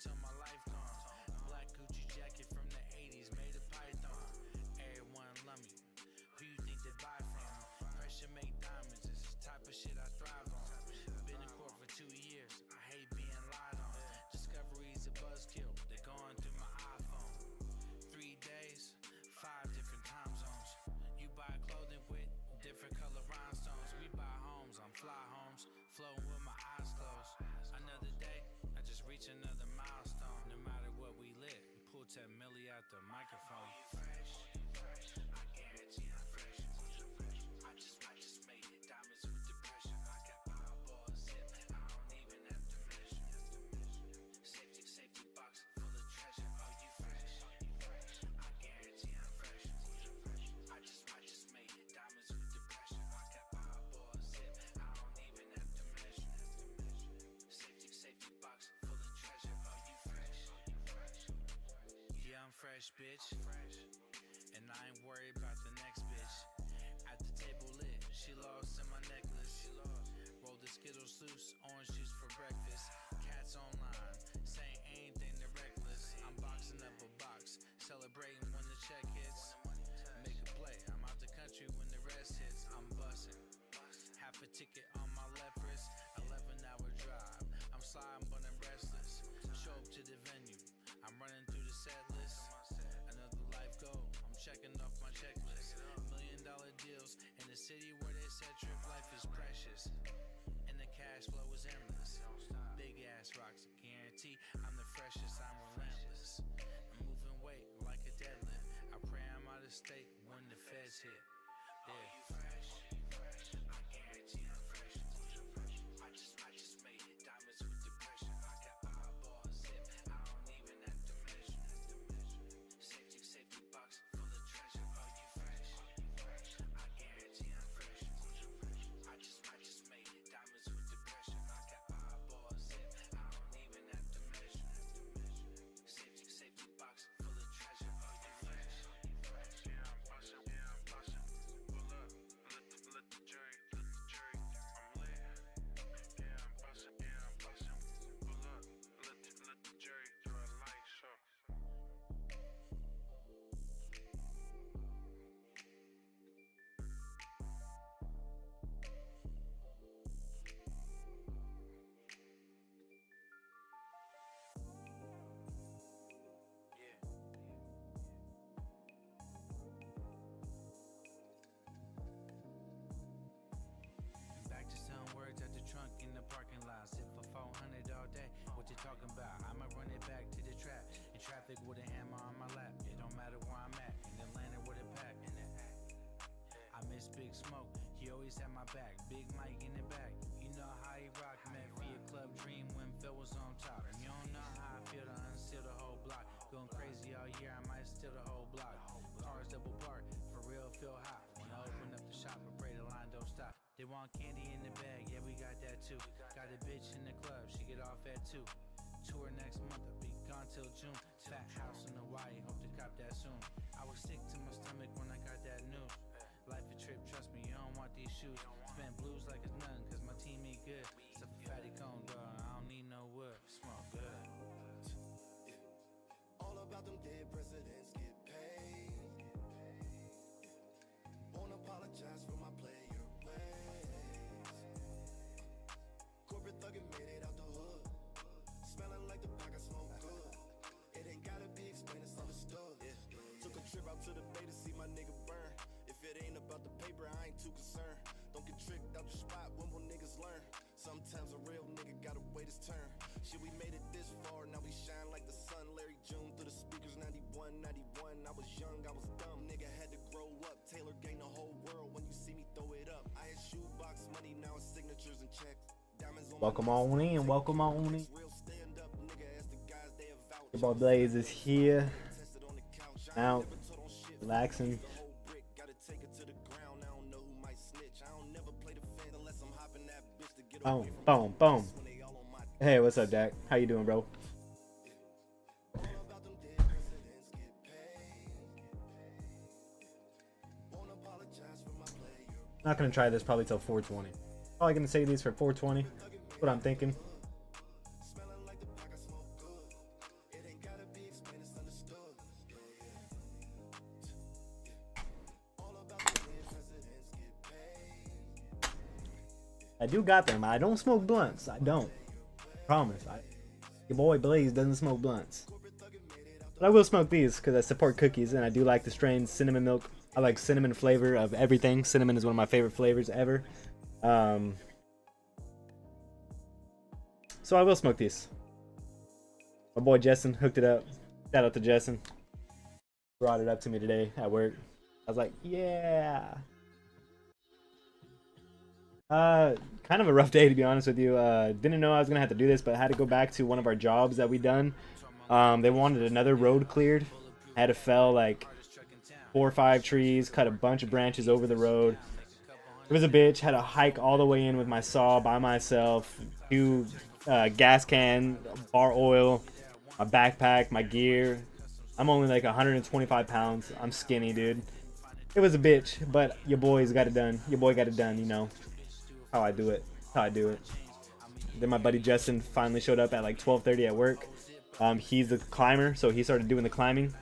till my life gone. Black Gucci jacket from the 80s, made of python. Everyone love me. Who you think they buy from? Pressure make diamonds, it's the type of shit I thrive on. Been in court for 2 years, I hate being lied on. Discovery's a buzzkill, they're going through my iPhone. 3 days, 5 different time zones. You buy clothing with different color rhinestones. We buy homes on fly homes, floating with my eyes closed. Another day, I just reach another milestone. No matter what we lit, we pull 10 milli out the microphone. You fresh, I guarantee I'm fresh. I just made it, diamonds with depression. I got eyeballs hit, I don't even have to measure. Safety box full of treasure. Are you fresh? I guarantee I'm fresh. I just made it, diamonds with depression. I got eyeballs hit, I don't even have to measure. Safety box full of treasure. Are you fresh? Yeah, I'm fresh, bitch. And I ain't worried about the next bitch. At the table lit, she lost in my necklace. Rolled the Skittles loose, orange juice for breakfast. Cats online, saying anything they're reckless. I'm boxing up a box, celebrating when the check hits. Make a play, I'm out the country when the rest hits. I'm busting, half a ticket on my left wrist. 11-hour drive, I'm sliding but I'm restless. Show up to the venue, I'm running through the set list. Another life goal, I'm checking off my checklist. $1 million deals in the city where they said trip life is precious. And the cash flow is endless. Big ass rocks, guarantee I'm the freshest, I'm relentless. I'm moving weight like a deadlift. I pray I'm out of state when the feds hit. Yeah. Are you fresh? I guarantee I'm fresh. I just made it, diamonds with depression. I got eyeballs hit, I don't even have to measure. Safety box full of treasure. Are you fresh? I guarantee I'm fresh. I just made it, diamonds with depression. I got eyeballs hit, I don't even have to measure. Safety box full of treasure. Are you fresh? Yeah, I'm bustin'. Pull up, let the jury. I'm lit. Yeah, I'm bustin'. Pull up, let the jury do a light show. Back to some words at the trunk in the parking lot. Sit for 400 all day. What you talking about? I'ma run it back to the trap. In traffic with a hammer on my lap. It don't matter where I'm at. In Atlanta with a pack. I miss Big Smoke. He always had my back. Big Mike in the back. You know how he rock. Met via Club Dream when Phil was on top. You don't know how I feel to unseal the whole block. Going crazy all year. I might steal the whole block. Cars double park. For real, feel hot. When I open up the shop, I pray the line don't stop. They want candy in the bag, yeah, we got that too. Got a bitch in the club, she get off at 2. Tour next month, I'll be gone till June. Fat house in Hawaii, hope to cop that soon. I was sick to my stomach when I got that news. Life a trip, trust me, you don't want these shoes. Spend blues like it's nothing, cause my team eat good. It's a fatty cone, dog, I don't need no wood. Smoke good. All about them dead presidents get paid. Won't apologize for my player ways. Corporate thuggin' made it out the hood. Smelling like the pack I smoke good. It ain't gotta be explained, it's understood. Took a trip out to the bay to see my nigga burn. If it ain't about the paper, I ain't too concerned. Don't get tricked out the spot, when will niggas learn? Sometimes a real nigga gotta wait his turn. Shit, we made it this far, now we shine like the sun. Larry June through the speakers, 91. I was young, I was dumb, nigga had to grow up. Taylor gained the whole world, when you see me throw it up. I had shoebox money, now it's signatures and checks. Diamonds on Welcome on in, welcome on in. real stand up, nigga, as the guys they avouch. Your boy Blaze is here, out, relaxing. Boom, boom, boom. Hey, what's up, Dak? How you doing, bro? Not gonna try this probably till 420. Probably gonna say these for 420. That's what I'm thinking. I do got them. I don't smoke blunts. I don't. Promise. Your boy Blaze doesn't smoke blunts. But I will smoke these because I support cookies and I do like the strain cinnamon milk. I like cinnamon flavor of everything. Cinnamon is one of my favorite flavors ever. So I will smoke these. My boy Justin hooked it up. Shout out to Justin. Brought it up to me today at work. I was like, yeah. Kind of a rough day, to be honest with you. Didn't know I was gonna have to do this, but I had to go back to one of our jobs that we done. They wanted another road cleared. I had to fell like 4 or 5 trees, cut a bunch of branches over the road. It was a bitch. Had to hike all the way in with my saw by myself. Do gas can, bar oil, my backpack, my gear. I'm only like 125 pounds. I'm skinny, dude. It was a bitch, but your boy's got it done. Your boy got it done, you know. How I do it. How I do it. Then my buddy Justin finally showed up at like 12:30 at work. He's the climber, so he started doing the climbing.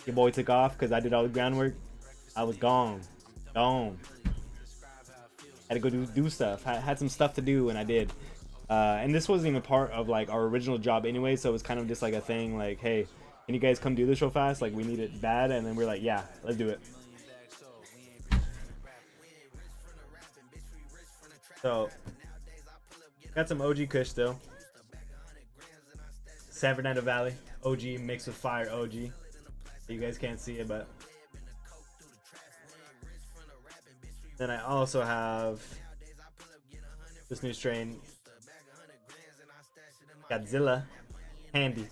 Your boy took off because I did all the groundwork. I was gone. Gone. Had to go do stuff. Had some stuff to do, and I did. And this wasn't even part of like our original job anyway, so it was kind of just like a thing like, hey, can you guys come do this real fast? Like, we need it bad. And then we're like, yeah, let's do it. So, got some OG Kush still. San Fernando Valley OG mixed with fire OG. You guys can't see it, but then I also have this new strain, Godzilla Handy.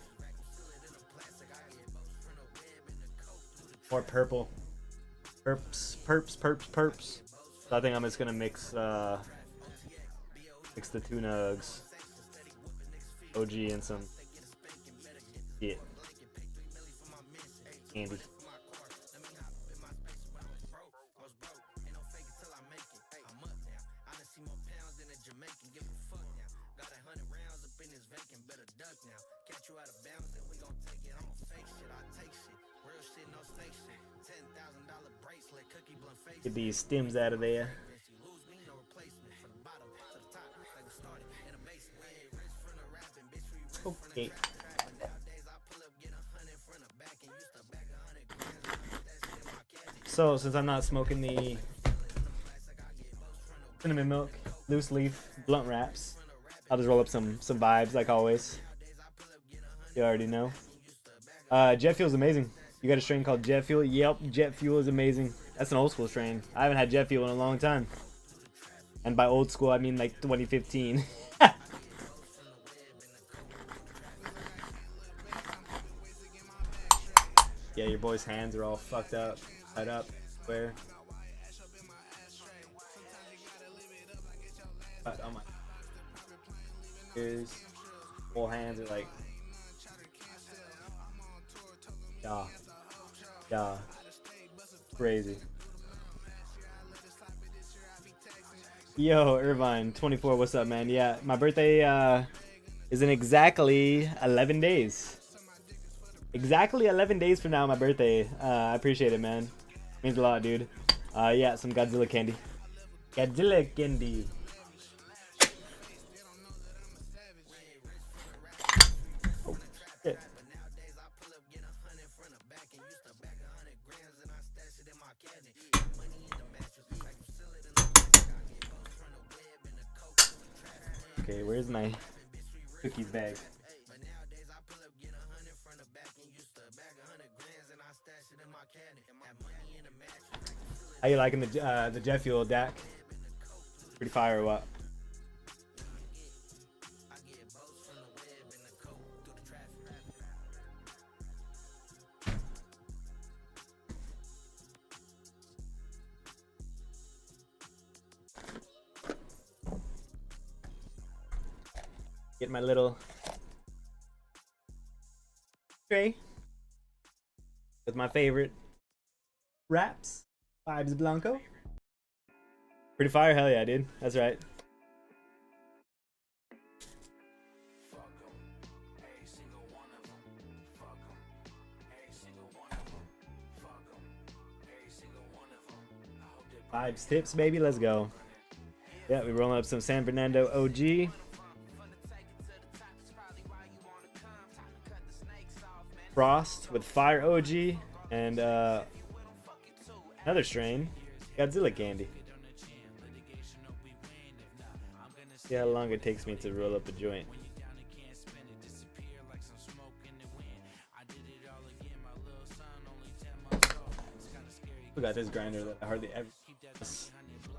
More purple. Perps. So I think I'm just gonna mix the 2 nugs, OG, and some shit. Candy. Get these stems out of there. Okay. So since I'm not smoking the cinnamon milk loose leaf blunt wraps, I'll just roll up some vibes like always. You already know. Jet Fuel is amazing. You got a strain called Jet Fuel? Yep, Jet Fuel is amazing. That's an old school strain. I haven't had Jet Fuel in a long time. And by old school, I mean like 2015. Yeah, your boy's hands are all fucked up, tied up, where? But on my ears, whole hands are like, yeah, crazy. Yo, Irvine, 24, what's up, man? Yeah, my birthday is in exactly 11 days. Exactly 11 days from now, my birthday. I appreciate it, man. Means a lot, dude. Yeah, some Godzilla candy. Godzilla candy. Oh, shit. Okay, where's my cookies bag? How you liking the jet fuel, Dak? Pretty fire or what? Get my little tray with my favorite wraps. Vibes Blanco. Pretty fire, hell yeah, dude. That's right. Vibes tips, baby. Let's go. Yeah, we're rolling up some San Fernando OG. Frost with Fire OG and another strain, Godzilla Candy. See how long it takes me to roll up a joint. We got this grinder that I hardly ever use.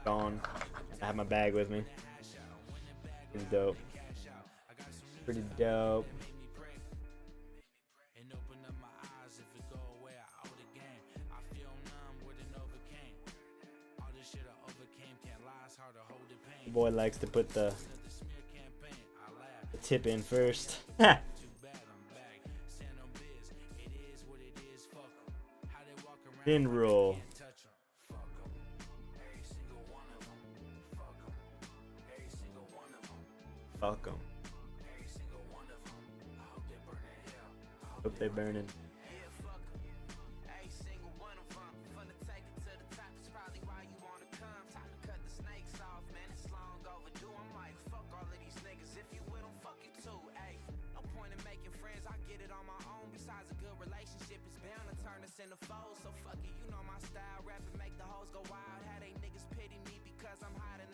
Gone. I have my bag with me. It's dope. Pretty dope. Boy likes to put the tip in first. Thin roll. Fuck 'em. Hope they burning.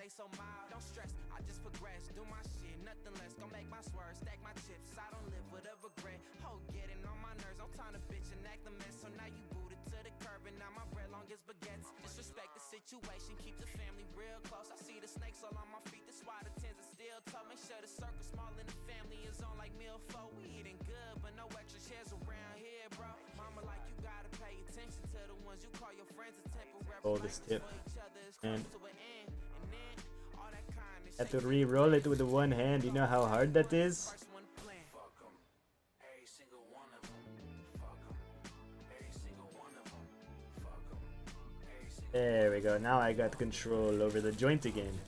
So mild, don't stress, I just progress, do my shit, nothing less, gon' make my swerve, stack my chips, I don't live with a regret, ho, getting on my nerves, I'm trying to bitch and act a mess, so now you booted to the curb, and now my bread long as baguettes, disrespect the situation, keep the family real close, I see the snakes all on my feet, that's why the tens are still toe, make sure the circle small and the family is on like meal 4, we eating good, but no extra chairs around here, bro, mama like you gotta pay attention to the ones you call your friends, a temporary This tip. And to an end. have to re-roll it with the one hand. You know how hard that is? There we go. Now I got control over the joint again.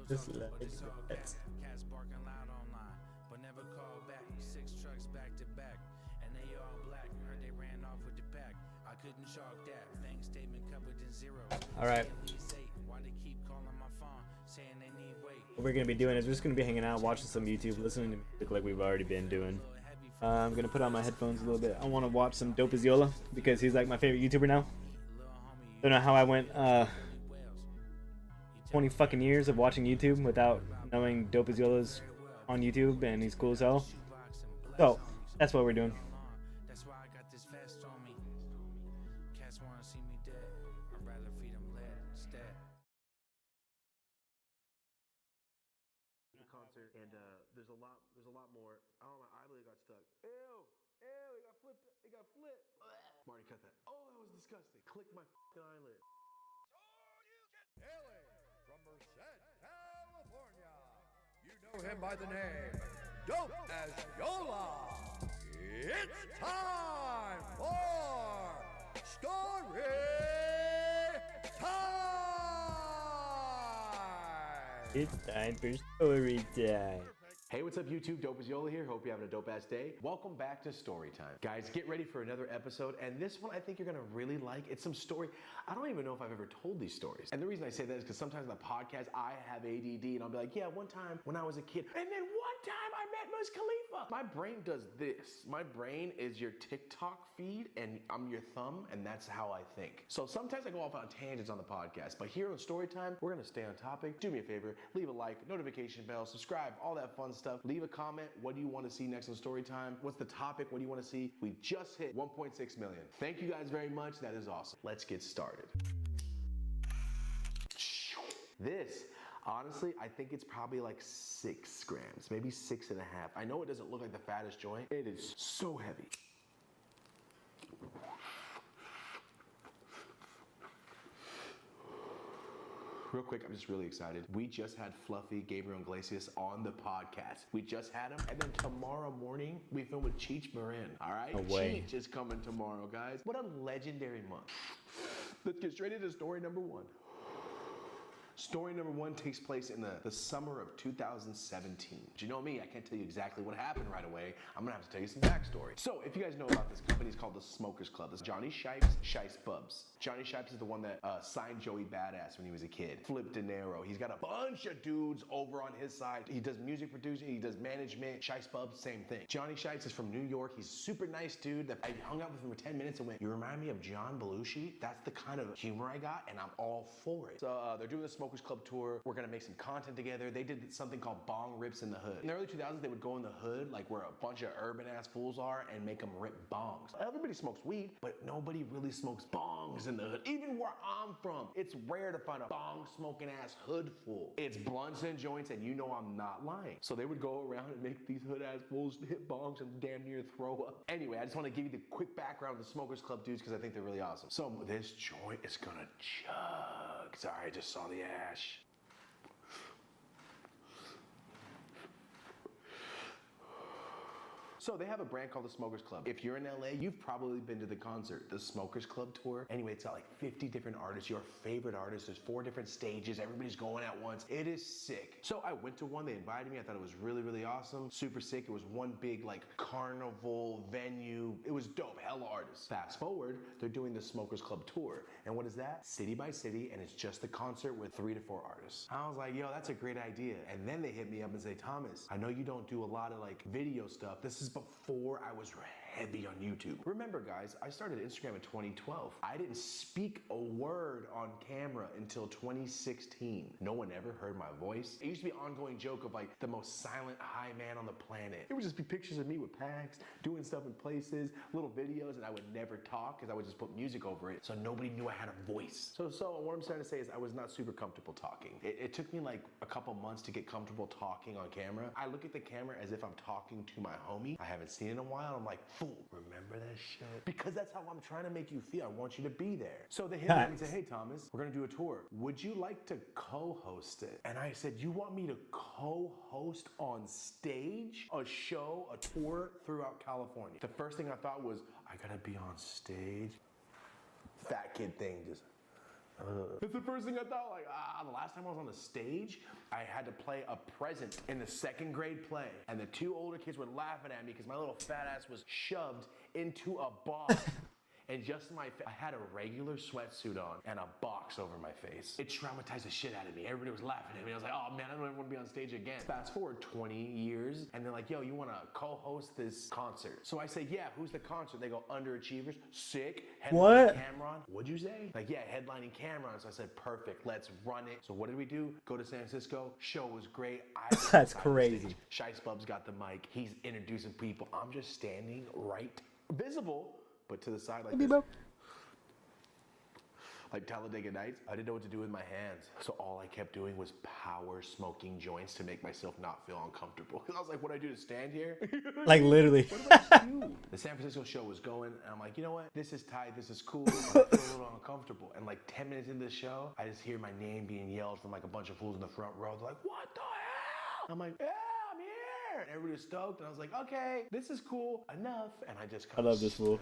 Just like that. Cats barking loud online, but never call back. 6 trucks back to back, and they all black. Heard they ran off with the pack. I couldn't chalk that. Bank statement covered in zeros. All right. Why they keep calling my phone, saying they need weight? What we're gonna be doing is we're just gonna be hanging out, watching some YouTube, listening to music like we've already been doing. I'm gonna put on my headphones a little bit. I want to watch some Dope as Yola because he's like my favorite YouTuber now. Don't know how I went 20 fucking years of watching YouTube without knowing Dope as Yola's on YouTube and he's cool as hell. So that's what we're doing. That's why I got this vest on me. Cats wanna see me dead. I'd rather feed them lead instead. The concert and there's a lot more. Oh, my eyelid got stuck. Ew, it got flipped. Marty, cut that. Oh, that was disgusting. Click my fucking eyelid. Hailing from Merced, California, you know him by the name Dope as Yola. It's time for Story Time! It's time for story time. Hey, what's up YouTube? Dope as Yola here. Hope you're having a dope ass day. Welcome back to Storytime. Guys, get ready for another episode, and this one I think you're gonna really like. It's some story. I don't even know if I've ever told these stories. And the reason I say that is because sometimes on the podcast I have ADD and I'll be like, yeah, one time when I was a kid, and then one time I met Wiz Khalifa. My brain does this. My brain is your TikTok feed and I'm your thumb, and that's how I think. So sometimes I go off on tangents on the podcast, but here on Storytime, we're gonna stay on topic. Do me a favor, leave a like, notification bell, subscribe, all that fun stuff. Leave a comment. What do you want to see next on Storytime? What's the topic? What do you want to see? We just hit 1.6 million. Thank you guys very much. That is awesome. Let's get started. This, honestly, I think it's probably like 6 grams, maybe 6.5. I know it doesn't look like the fattest joint. It is so heavy. real quick, I'm just really excited. We just had Fluffy Gabriel Iglesias on the podcast. We just had him, and then tomorrow morning, we film with Cheech Marin, all right? No way. Cheech is coming tomorrow, guys. What a legendary month. Let's get straight into story number 1. Story number 1 takes place in the summer of 2017. But you know me, I can't tell you exactly what happened right away. I'm gonna have to tell you some backstory. So if you guys know about this company, it's called the Smokers Club. It's Johnny Shipes, Shice Bubs. Johnny Shipes is the one that signed Joey Badass when he was a kid. Flip De Niro. He's got a bunch of dudes over on his side. He does music producing, he does management. Shice Bubs, same thing. Johnny Shipes is from New York. He's a super nice dude that I hung out with him for 10 minutes and went, you remind me of John Belushi? That's the kind of humor I got, and I'm all for it. So they're doing the Smokers Club tour. We're gonna make some content together. They did something called Bong Rips in the Hood. In the early 2000s, they would go in the hood, like where a bunch of urban ass fools are, and make them rip bongs. Everybody smokes weed, but nobody really smokes bongs in the hood. Even where I'm from, it's rare to find a bong smoking ass hood fool. It's blunts and joints, and you know I'm not lying. So they would go around and make these hood ass fools hit bongs and damn near throw up. Anyway, I just want to give you the quick background of the Smokers Club dudes because I think they're really awesome. So this joint is gonna chug. Sorry, I just saw the ash. So they have a brand called the Smokers Club. If you're in LA, you've probably been to the concert, the Smokers Club tour. Anyway, it's got like 50 different artists, your favorite artists. There's 4 different stages. Everybody's going at once. It is sick. So I went to one, they invited me. I thought it was really, really awesome. Super sick. It was one big like carnival venue. It was dope, hella artists. Fast forward, they're doing the Smokers Club tour. And what is that? City by city, and it's just a concert with 3 to 4 artists. I was like, yo, that's a great idea. And then they hit me up and say, Thomas, I know you don't do a lot of like video stuff. This is before I was heavy on YouTube. Remember guys, I started Instagram in 2012. I didn't speak a word on camera until 2016. No one ever heard my voice. It used to be an ongoing joke of like the most silent high man on the planet. It would just be pictures of me with packs, doing stuff in places, little videos, and I would never talk because I would just put music over it. So nobody knew I had a voice. So what I'm trying to say is I was not super comfortable talking. It took me like a couple months to get comfortable talking on camera. I look at the camera as if I'm talking to my homie. I haven't seen it in a while. I'm like, fool, remember that shit? Because that's how I'm trying to make you feel. I want you to be there. So they hit me and say, hey Thomas, we're gonna do a tour. Would you like to co-host it? And I said, you want me to co-host on stage a show, a tour throughout California? The first thing I thought was, I gotta be on stage. Fat kid thing just. It's the first thing I thought, like, the last time I was on the stage, I had to play a present in the 2nd grade play. And the 2 older kids were laughing at me because my little fat ass was shoved into a box. And just I had a regular sweatsuit on and a box over my face. It traumatized the shit out of me. Everybody was laughing at me. I was like, oh man, I don't ever want to be on stage again. Fast forward 20 years, and they're like, yo, you want to co-host this concert? So I say, yeah, who's the concert? They go, Underachievers. Sick. Headlining Cameron. What'd you say? Like, yeah, headlining Cameron. So I said, perfect, let's run it. So what did we do? Go to San Francisco. Show was great. That's crazy. Shice Bub's got the mic. He's introducing people. I'm just standing right, visible, but to the side like this. Like Talladega Nights, I didn't know what to do with my hands. So all I kept doing was power smoking joints to make myself not feel uncomfortable. Because I was like, what do I do to stand here? Like literally. What do I do? The San Francisco show was going, and I'm like, you know what? This is tight, this is cool, but I feel a little uncomfortable. And like 10 minutes into the show, I just hear my name being yelled from like a bunch of fools in the front row. They're like, what the hell? I'm like, yeah, I'm here. And everybody was stoked, and I was like, okay, this is cool, enough. And I just I love this fool.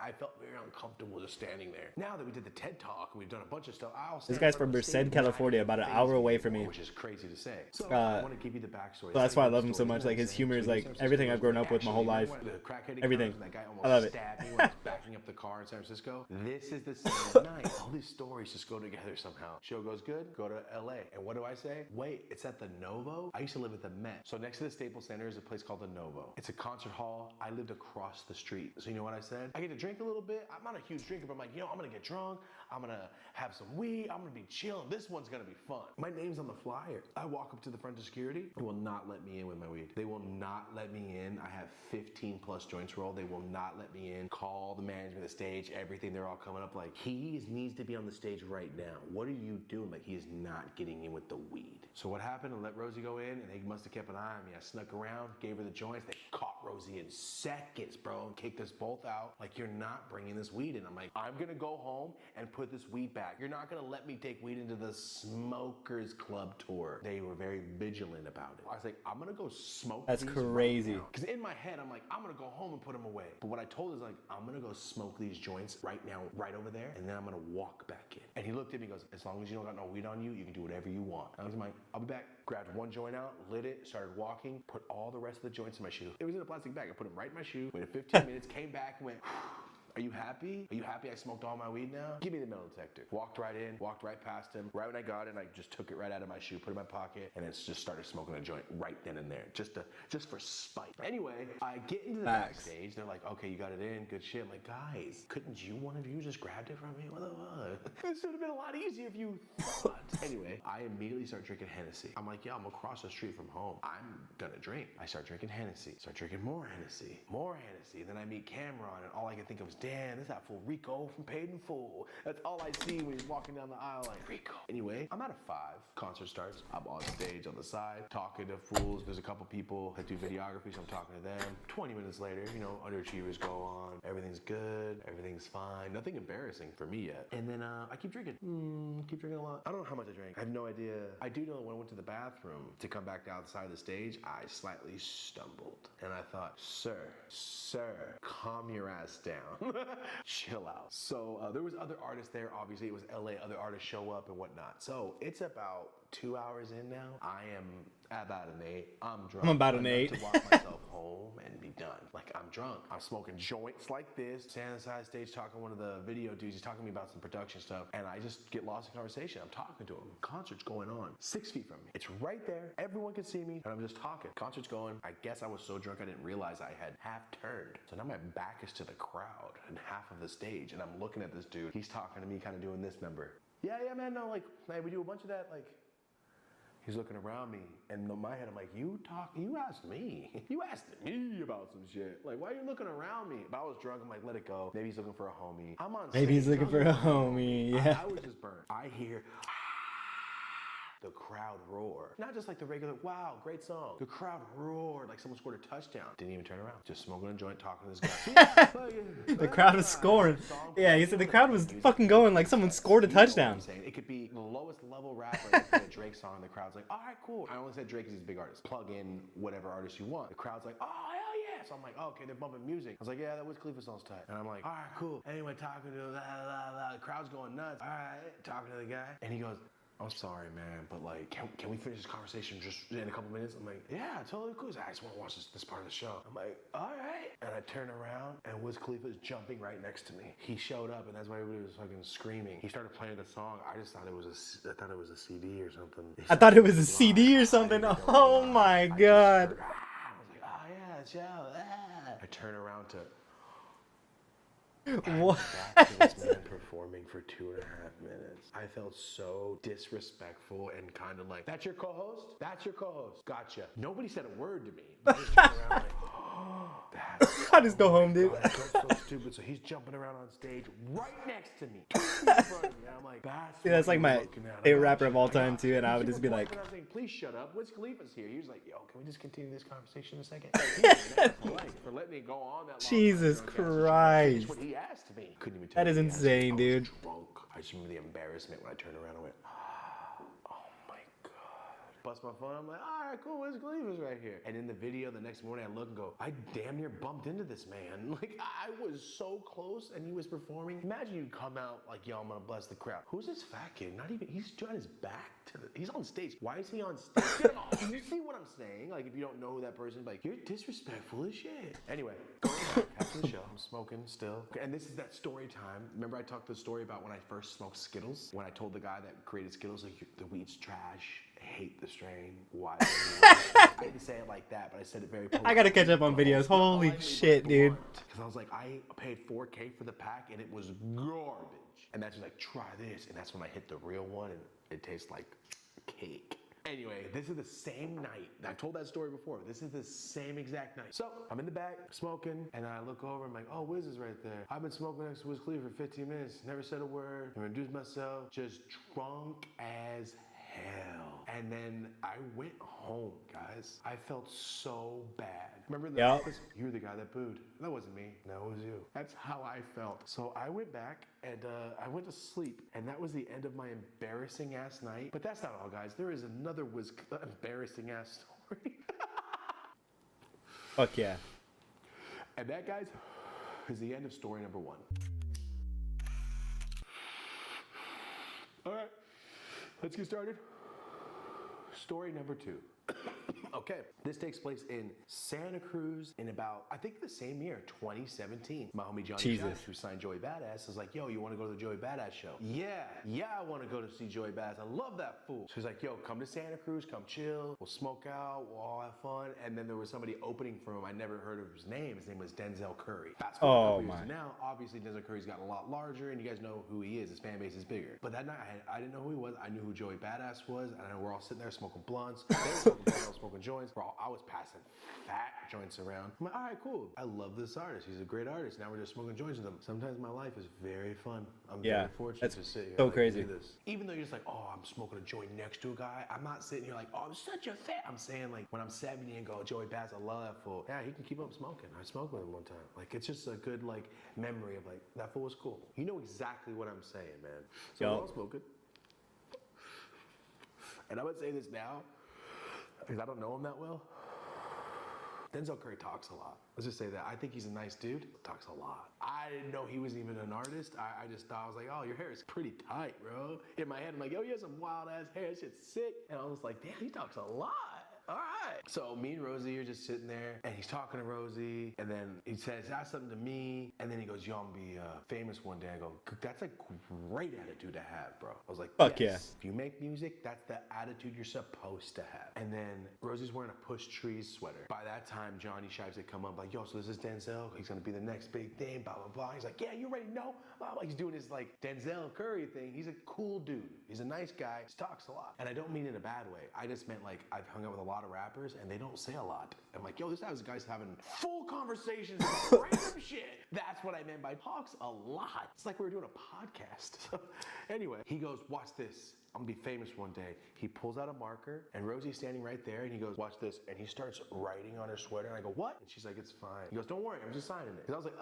I felt very uncomfortable just standing there. Now that we did the TED Talk, we've done a bunch of stuff. This guy's from Merced, California, about an hour away from me. Which is crazy to say. So I want to give you the backstory. So that's why I love him so much. Like his humor is like everything I've grown up with my whole life. Everything. I love it. Stabbed me when I was backing up the car in San Francisco. This is the same night. All these stories just go together somehow. Show goes good, go to LA. And what do I say? Wait, it's at the Novo? I used to live at the Met. So next to the Staples Center is a place called the Novo. It's a concert hall. I lived across the street. So you know what I said? I get to drink a little bit. I'm not a huge drinker, but I'm like, you know, I'm gonna get drunk. I'm gonna have some weed. I'm gonna be chilling. This one's gonna be fun. My name's on the flyer. I walk up to the front of security. They will not let me in with my weed. They will not let me in. I have 15 plus joints rolled. They will not let me in. Call the management of the stage, everything. They're all coming up like, he needs to be on the stage right now. What are you doing? Like, he is not getting in with the weed. So what happened? I let Rosie go in, and they must have kept an eye on me. I snuck around, gave her the joints. They caught Rosie in seconds, bro, and kicked us both out. Like, you're you're not bringing this weed in. I'm like, I'm gonna go home and put this weed back. You're not gonna let me take weed into the Smokers Club tour. They were very vigilant about it. I was like, I'm gonna go smoke That's these crazy. right now. Because in my head, I'm like, I'm gonna go home and put them away. But what I told is like, I'm gonna go smoke these joints right now, right over there, and then I'm gonna walk back in. And he looked at me and goes, as long as you don't got no weed on you, you can do whatever you want. I was like, I'll be back. Grabbed one joint out, lit it, started walking, put all the rest of the joints in my shoe. It was in a plastic bag. I put them right in my shoe, waited 15 minutes, came back and went, are you happy? Are you happy I smoked all my weed now? Give me the metal detector. Walked right in, walked right past him. Right when I got it, I just took it right out of my shoe, put it in my pocket, and then just started smoking a joint right then and there, just for spite. Anyway, I get into the backstage. They're like, okay, you got it in, good shit. I'm like, guys, couldn't you, one of you, just grabbed it from me? What the fuck? This would have been a lot easier if you thought. Anyway, I immediately start drinking Hennessy. I'm like, yeah, I'm across the street from home. I'm gonna drink. I start drinking Hennessy. Start drinking more Hennessy. More Hennessy. Then I meet Cameron, and all I can think of is, damn, this that fool Rico from Paid in Full. That's all I see when he's walking down the aisle like, Rico. Anyway, I'm at a 5. Concert starts. I'm on stage on the side, talking to fools. There's a couple people that do videography, so I'm talking to them. 20 minutes later, you know, underachievers go on. Everything's good. Everything's fine. Nothing embarrassing for me yet. And then I keep drinking. Keep drinking a lot. I don't know how much I drank. I have no idea. I do know when I went to the bathroom to come back outside the stage, I slightly stumbled. And I thought, sir, calm your ass down. Chill out. So there was other artists there. Obviously, it was LA. Other artists show up and whatnot. So it's about 2 hours in now. I am about an 8. I'm drunk. I'm about an 8. To walk myself home and be done. Like, I'm drunk. I'm smoking joints like this. Standing on the side of the stage talking to one of the video dudes. He's talking to me about some production stuff. And I just get lost in conversation. I'm talking to him. Concert's going on 6 feet from me. It's right there. Everyone can see me. And I'm just talking. Concert's going. I guess I was so drunk I didn't realize I had half turned. So now my back is to the crowd and half of the stage. And I'm looking at this dude. He's talking to me, kind of doing this, member. Yeah, man, no, like, hey, we do a bunch of that, like. He's looking around me, and in my head, I'm like, you asked me. You asked me about some shit. Like, why are you looking around me? But I was drunk, I'm like, let it go. Maybe he's looking for a homie. I'm on stage. Maybe he's looking for a homie, yeah. I was just burnt. I hear the crowd roar. Not just like the regular, wow, great song. The crowd roared like someone scored a touchdown. Didn't even turn around. Just smoking a joint, talking to this guy. The crowd was scoring. Yeah, he said the crowd was fucking going like someone scored a touchdown. It could be the lowest level rapper that played a Drake song, and the crowd's like, all right, cool. I only said Drake is his big artist. Plug in whatever artist you want. The crowd's like, oh, hell yeah. So I'm like, oh, okay, they're bumping music. I was like, yeah, that Wiz Khalifa song's tight. And I'm like, all right, cool. Anyway, talking to the crowd's going nuts. All right, talking to the guy. And he goes, I'm sorry, man, but like, can we finish this conversation just in a couple minutes? I'm like, yeah, totally cool. I just want to watch this part of the show. I'm like, all right. And I turn around, and Wiz Khalifa's jumping right next to me. He showed up, and that's why everybody was fucking screaming. He started playing the song. I just thought it was a CD or something. I thought it was a CD or something. Oh my god. I was like, oh yeah, Joe. I turn around to. What? This man performing for 2.5 minutes. I felt so disrespectful and kind of like, that's your co-host? That's your co-host. Gotcha. Nobody said a word to me. I just turned around like, oh, that's I just go home, dude. God, so stupid. So he's jumping around on stage right next to me. In front of me. And I'm like, that's like my favorite rapper of all time too, and I would just be like, I was saying, please shut up. Wiz Khalifa's here. He was like, yo, can we just continue this conversation a second? For letting me go on that long. Jesus Christ. What he asked me. Couldn't even tell That is insane, dude. Drunk. I just remember the embarrassment when I turned around and went, oh my god. Bust my phone. I'm like, all right, cool. Wiz Khalifa's right here. And in the video, the next morning, I look and go, I damn near bumped into this man. Like, I was so close, and he was performing. Imagine you come out like, yo, I'm gonna bless the crowd. Who's this fat kid? Not even. He's turned his back to the. He's on stage. Why is he on stage? You see what I'm saying? Like, if you don't know who that person is, like, you're disrespectful as shit. Anyway, going back after the show, I'm smoking still. And this is that story time. Remember I talked the story about when I first smoked Skittles? When I told the guy that created Skittles, like, the weed's trash. I hate the strain. Why? I didn't say it like that, but I said it very politely. I gotta catch up on videos. Holy shit, dude. Because I was like, I paid $4K for the pack, and it was garbage. And that's just like, try this. And that's when I hit the real one, and it tastes like cake. Anyway, this is the same night. I've told that story before. This is the same exact night. So, I'm in the back, smoking, and I look over, I'm like, oh, Wiz is right there. I've been smoking next to Wiz Khalifa for 15 minutes, never said a word, never introduced myself, just drunk as hell. And then I went home, guys. I felt so bad. Remember the Yep. office? You were the guy that booed. That wasn't me. No, it was you. That's how I felt. So I went back and I went to sleep. And that was the end of my embarrassing ass night. But that's not all, guys. There is another embarrassing ass story. Fuck yeah. And that, guys, is the end of story number 1. All right, let's get started. Story number 2. Okay, this takes place in Santa Cruz in about, I think the same year, 2017. My homie Johnny Jesus. Josh, who signed Joey Badass, is like, yo, you want to go to the Joey Badass show? Yeah, I want to go to see Joey Badass. I love that fool. So he's like, yo, come to Santa Cruz, come chill, we'll smoke out, we'll all have fun. And then there was somebody opening for him. I never heard of his name. His name was Denzel Curry. Fast forward a couple years to now, obviously Denzel Curry's gotten a lot larger, and you guys know who he is. His fan base is bigger. But that night, I didn't know who he was. I knew who Joey Badass was, and I know we're all sitting there smoking blunts. They were smoking blunts, I was smoking joints. I was passing fat joints around. I'm like, all right, cool. I love this artist. He's a great artist. Now we're just smoking joints with him. Sometimes my life is very fun. I'm very fortunate to sit here so and crazy. do this. Even though you're just like, oh, I'm smoking a joint next to a guy. I'm not sitting here like, oh, I'm such a fan. I'm saying like, when I'm 70 and go, Joey Bass, I love that fool. Yeah, he can keep up smoking. I smoked with him one time. Like, it's just a good like memory of like, that fool was cool. You know exactly what I'm saying, man. So we're all smoking. And I would say this now, because I don't know him that well. Denzel Curry talks a lot. Let's just say that. I think he's a nice dude. Talks a lot. I didn't know he was even an artist. I just thought, I was like, oh, your hair is pretty tight, bro. In my head, I'm like, yo, you have some wild ass hair. That shit's sick. And I was like, damn, he talks a lot. All right. So me and Rosie are just sitting there, and he's talking to Rosie, and then he says, that's something to me, and then he goes, yo, I'm gonna be famous one day. I go, that's a great attitude to have, bro. I was like, fuck yes. If you make music, that's the attitude you're supposed to have. And then Rosie's wearing a Push Trees sweater. By that time, Johnny Shipes had come up like, yo, so this is Denzel. He's gonna be the next big thing, blah, blah, blah. He's like, yeah, you already know. He's doing his like Denzel Curry thing. He's a cool dude. He's a nice guy. He talks a lot. And I don't mean it in a bad way. I just meant like, I've hung out with a lot of rappers and they don't say a lot. I'm like, yo, this guy's having full conversations about random shit. That's what I meant by talks a lot. It's like we were doing a podcast. So anyway, he goes, watch this. I'm gonna be famous one day. He pulls out a marker and Rosie's standing right there and he goes, watch this. And he starts writing on her sweater and I go, what? And she's like, it's fine. He goes, don't worry, I'm just signing it. Cause I was like,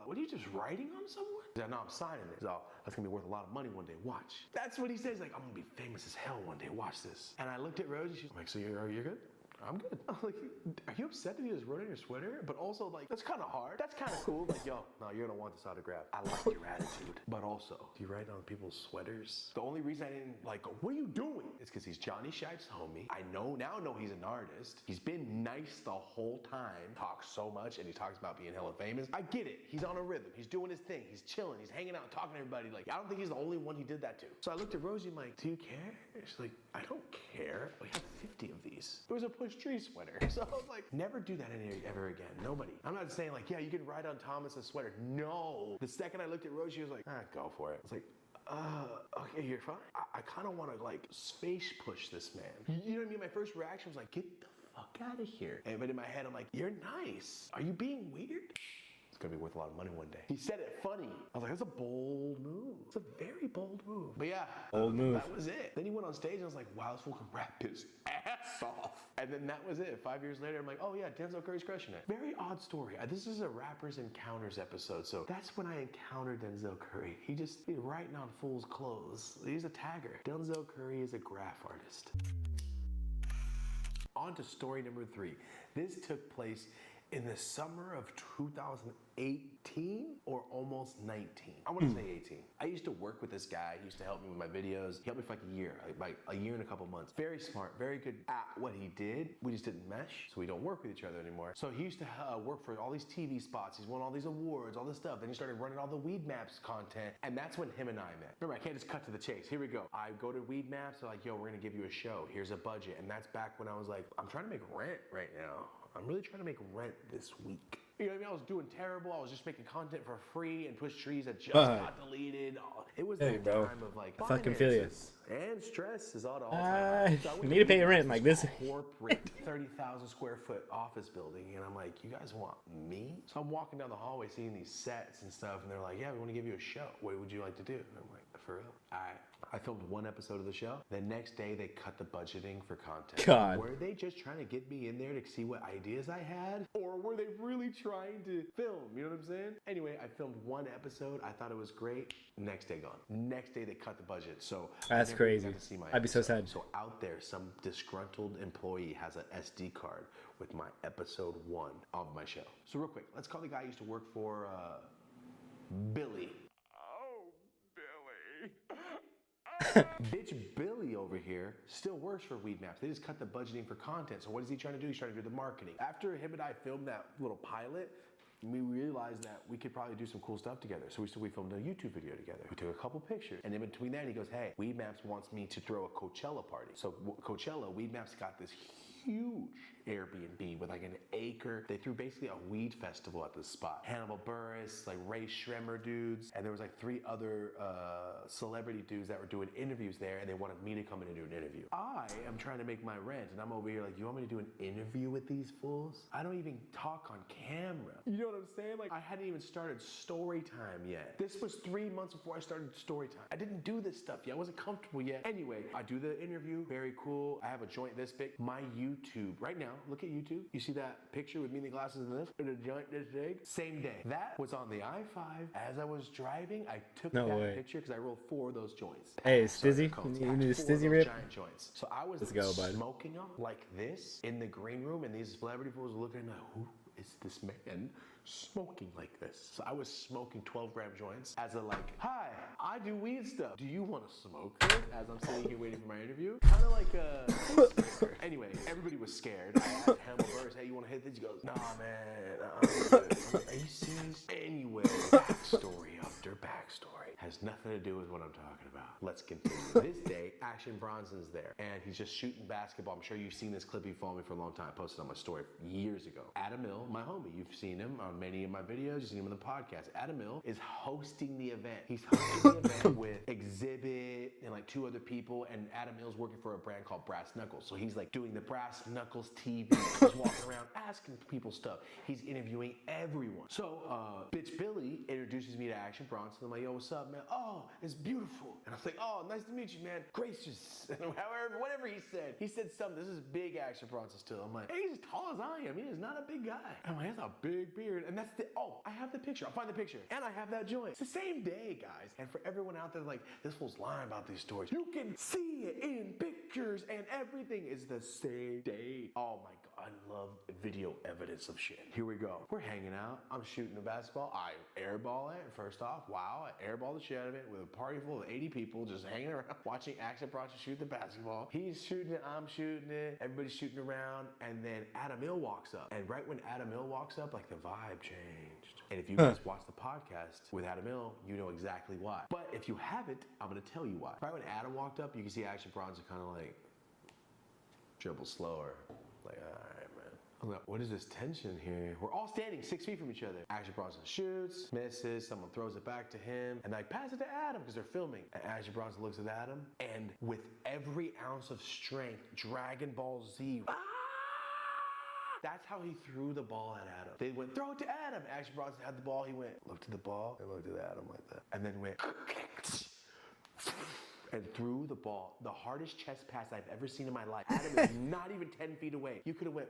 what are you just writing on someone? He's like, no, I'm signing it. He's like, oh, that's gonna be worth a lot of money one day, watch. That's what he says, like, I'm gonna be famous as hell one day, watch this. And I looked at Rosie, she's like, so you're good? I'm good. I'm like, are you upset that he just wrote on your sweater? But also, like, that's kind of hard. That's kind of cool. Like, yo, no, you're gonna want this autograph. I like your attitude. But also, do you write on people's sweaters? The only reason I didn't, like, what are you doing? It's because he's Johnny Shipes' homie. I know he's an artist. He's been nice the whole time. Talks so much, and he talks about being hella famous. I get it. He's on a rhythm. He's doing his thing. He's chilling. He's hanging out, talking to everybody. Like, I don't think he's the only one he did that to. So I looked at Rosie, I'm like, do you care? She's like, I don't care. We have 50 of these. It was a Push Tree sweater. So I was like, never do that ever again. Nobody. I'm not saying like, yeah, you can write on Thomas's sweater. No. The second I looked at Rosie, she was like, go for it. I was like, okay, you're fine. I kind of want to like space push this man. You know what I mean? My first reaction was like, get the fuck out of here. But in my head, I'm like, you're nice. Are you being weird? It's gonna be worth a lot of money one day. He said it funny. I was like, that's a bold move. It's a very bold move. But yeah, bold move. That was it. Then he went on stage and I was like, wow, this fool can rap his ass off. And then that was it. 5 years later, I'm like, oh yeah, Denzel Curry's crushing it. Very odd story. This is a Rappers Encounters episode. So that's when I encountered Denzel Curry. He's writing on fools' clothes. He's a tagger. Denzel Curry is a graph artist. On to story number 3. This took place in the summer of 2018 or almost 19. I want to say 18. I used to work with this guy. He used to help me with my videos. He helped me for like a year, like a year and a couple months. Very smart, very good at what he did. We just didn't mesh, so we don't work with each other anymore. So he used to work for all these TV spots. He's won all these awards, all this stuff. Then he started running all the Weed Maps content, and that's when him and I met. Remember, I can't just cut to the chase. Here we go. I go to Weed Maps. They're like, yo, we're gonna give you a show. Here's a budget. And that's back when I was like, I'm trying to make rent right now. I'm really trying to make rent this week. You know what I mean? I was doing terrible. I was just making content for free and Push Trees that just got deleted. It was the time of like I fucking feel you. And stress is all the all-time. So you need to pay your rent like this. Corporate 30,000 square foot office building, and I'm like, you guys want me? So I'm walking down the hallway seeing these sets and stuff, and they're like, yeah, we want to give you a show. What would you like to do? And I'm like, for real. I filmed one episode of the show. The next day, they cut the budgeting for content. God. Were they just trying to get me in there to see what ideas I had? Or were they really trying to film? You know what I'm saying? Anyway, I filmed one episode. I thought it was great. Next day gone. Next day, they cut the budget. So That's I never crazy. got to see my I'd be so episode. sad. So out there, some disgruntled employee has an SD card with my episode 1 of my show. So real quick, let's call the guy I used to work for, Billy. Oh, Billy. Bitch Billy over here still works for Weed Maps. They just cut the budgeting for content. So what is he trying to do? He's trying to do the marketing. After him and I filmed that little pilot, we realized that we could probably do some cool stuff together. So we filmed a YouTube video together. We took a couple pictures. And in between that, he goes, hey, Weed Maps wants me to throw a Coachella party. So Coachella, Weed Maps got this huge Airbnb with like an acre. They threw basically a weed festival at this spot. Hannibal Buress, like Ray Shremmer dudes, and there was like 3 other celebrity dudes that were doing interviews there, and they wanted me to come in and do an interview. I am trying to make my rent, and I'm over here like, you want me to do an interview with these fools? I don't even talk on camera. You know what I'm saying? Like, I hadn't even started story time yet. This was 3 months before I started story time. I didn't do this stuff yet. I wasn't comfortable yet. Anyway, I do the interview. Very cool. I have a joint this big. My YouTube, right now, look at YouTube. You see that picture with me in the glasses and this? And a joint this big? Same day. That was on the I-5. As I was driving, I took that picture because I rolled 4 of those joints. Hey, Stizzy, you need a Stizzy rip? Giant joints. So I was bud. smoking them like this in the green room, and these celebrity fools were looking at me like, who is this man smoking like this? So I was smoking 12-gram joints as a like, hi, I do weed stuff. Do you want to smoke this? As I'm sitting here waiting for my interview. Kind of like a Anyway, everybody was scared. I asked Hannibal Buress, hey, you want to hit this? He goes, nah, man, I'm good. I'm like, are you serious? Anyway, backstory after backstory. Has nothing to do with what I'm talking about. Let's continue. This day, Action Bronson's there, and he's just shooting basketball. I'm sure you've seen this clip. You followed me for a long time. I posted on my story years ago. Adam Mill, my homie, you've seen him on many of my videos. You've seen him on the podcast. Adam Mill is hosting the event. He's hosting the event with Exhibit and like 2 other people, and Adam Mill's working for a brand called Brass Knuckles. So he's like doing the Brass Knuckles TV. He's walking around asking people stuff. He's interviewing everyone. So, bitch Billy introduces me to Action Bronson. I'm like, yo, what's up, man? Oh, it's beautiful. And I was like, oh, nice to meet you, man. Gracious. However, whatever he said. He said something. This is big Action Bronson still. I'm like, hey, he's as tall as I am. He is not a big guy. I'm like, that's a big beard. And that's I have the picture. I'll find the picture. And I have that joint. It's the same day, guys. And for everyone out there like, this fool's lying about these stories. You can see it in pictures, and everything is the same day. Oh my God. I love video evidence of shit. Here we go. We're hanging out. I'm shooting the basketball. I airball it. First off, wow, I airball the shit out of it with a party full of 80 people just hanging around watching Action Bronson shoot the basketball. He's shooting it. I'm shooting it. Everybody's shooting around. And then Adam Mill walks up. And right when Adam Mill walks up, like the vibe changed. And if you guys watch the podcast with Adam Mill, you know exactly why. But if you haven't, I'm going to tell you why. Right when Adam walked up, you can see Action Bronson kind of like dribble slower. Like, all right, man. I'm like, what is this tension here? We're all standing 6 feet from each other. Action Bronson shoots, misses, someone throws it back to him, and I pass it to Adam because they're filming. And Action Bronson looks at Adam, and with every ounce of strength, Dragon Ball Z. That's how he threw the ball at Adam. They went, throw it to Adam. Action Bronson had the ball. He went, looked at the ball, and looked at Adam like that. And then went, and threw the ball. The hardest chest pass I've ever seen in my life. Adam is not even 10 feet away. You could have went,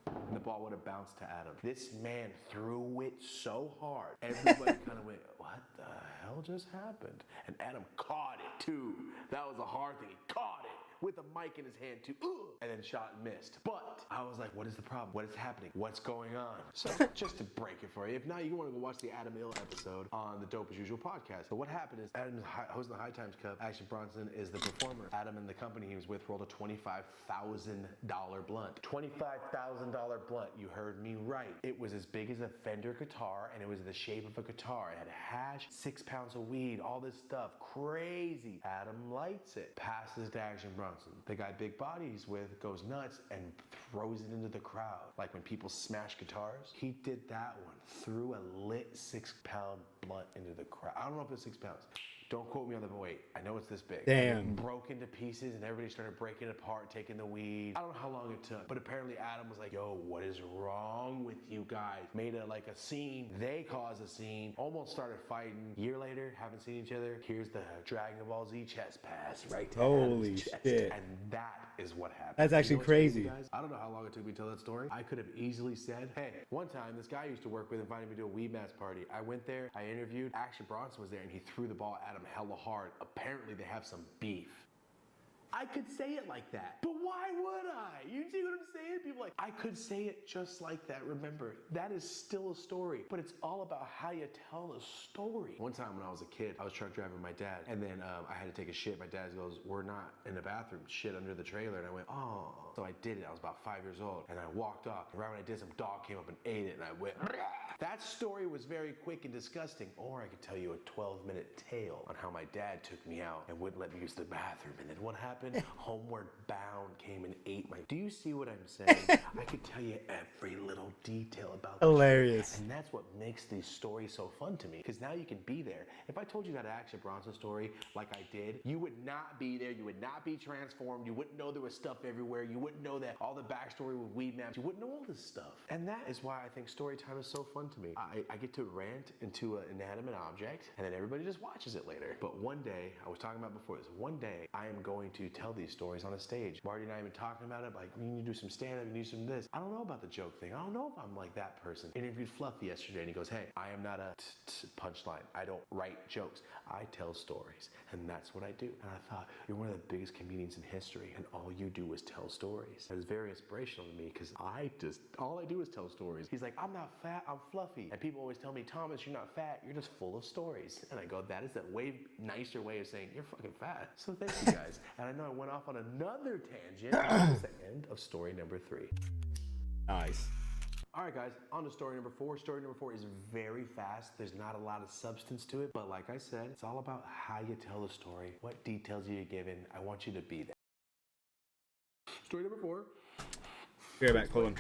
and the ball would have bounced to Adam. This man threw it so hard. Everybody kind of went, what the hell just happened? And Adam caught it too. That was a hard thing. He caught it with a mic in his hand too. And then shot and missed. But I was like, what is the problem? What is happening? What's going on? So just to break it for you, if not, you want to go watch the Adam Mill episode on the Dope As Usual podcast. So what happened is Adam hosting the High Times Cup. Action Bronson is the performer. Adam and the company he was with rolled a $25,000 blunt. $25,000 blunt. You heard me right. It was as big as a Fender guitar, and it was the shape of a guitar. It had hash, 6 pounds of weed, all this stuff. Crazy. Adam lights it. Passes to Action Bronson. The guy Big Body he's with goes nuts and throws it into the crowd. Like when people smash guitars, he did that one. Threw a lit 6-pound blunt into the crowd. I don't know if it was 6 pounds. Don't quote me on the weight. I know it's this big. Damn. It broke into pieces and everybody started breaking it apart, taking the weed. I don't know how long it took, but apparently Adam was like, yo, what is wrong with you guys? Made a scene. They caused a scene. Almost started fighting. Year later, haven't seen each other. Here's the Dragon Ball Z chest pass right to Holy Adam's chest. shit. And that is what happened. That's actually what's crazy, crazy. guys? I don't know how long it took me to tell that story. I could have easily said, hey, one time this guy I used to work with invited me to a Weed Mass party. I went there, I interviewed, Action Bronson was there, and he threw the ball at him hella hard. Apparently they have some beef. I could say it like that, but why would I? You see what I'm saying? People are like, I could say it just like that. Remember, that is still a story, but it's all about how you tell a story. One time when I was a kid, I was truck driving with my dad, and then I had to take a shit. My dad goes, we're not in the bathroom, shit under the trailer. And I went, oh. So I did it. I was about 5 years old, and I walked off. And right when I did, some dog came up and ate it, and I went, that story was very quick and disgusting. Or I could tell you a 12-minute tale on how my dad took me out and wouldn't let me use the bathroom. And then what happened? Homeward Bound came and ate my... Do you see what I'm saying? I could tell you every little detail about this. Hilarious. And that's what makes these stories so fun to me, because now you can be there. If I told you that Action Bronson story like I did, you would not be there. You would not be transformed. You wouldn't know there was stuff everywhere. You wouldn't know that all the backstory with Weed Maps. You wouldn't know all this stuff. And that is why I think story time is so fun to me. I get to rant into an inanimate object, and then everybody just watches it later. But one day, I was talking about before this, one day I am going to tell these stories on a stage. Marty and I have been talking about it, like, we need to do some stand-up, we need to do some this. I don't know about the joke thing. I don't know if I'm like that person. Interviewed Fluffy yesterday, and he goes, hey, I am not a punchline. I don't write jokes. I tell stories, and that's what I do. And I thought, you're one of the biggest comedians in history, and all you do is tell stories. That was very inspirational to me, because all I do is tell stories. He's like, I'm not fat, I'm fluffy. And people always tell me, Thomas, you're not fat, you're just full of stories. And I go, that is a way nicer way of saying, you're fucking fat. So thank you guys. And I know I went off on another tangent. That's the end of story number 3. Nice. All right, guys, on to story number 4. Story number 4 is very fast. There's not a lot of substance to it, but like I said, it's all about how you tell the story, what details you're given. I want you to be there. Story number 4. Be right back, hold on.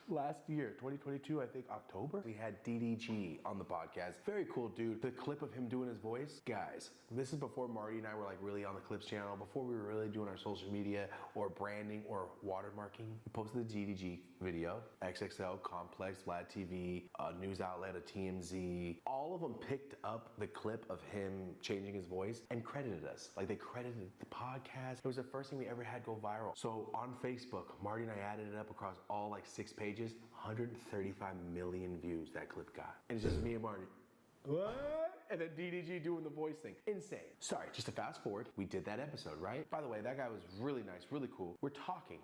Last year, 2022, I think October, we had DDG on the podcast. Very cool dude. The clip of him doing his voice, guys, this is before Marty and I were like really on the Clips channel, before we were really doing our social media or branding or watermarking. We posted the DDG video, XXL, Complex, Vlad TV, a news outlet, a TMZ. All of them picked up the clip of him changing his voice and credited us. Like, they credited the podcast. It was the first thing we ever had go viral. So on Facebook, Marty and I added it up across all like 6 pages. 135 million views that clip got. And it's just me and Marty. What? And then DDG doing the voice thing. Insane. Sorry, just to fast forward, we did that episode, right? By the way, that guy was really nice, really cool. We're talking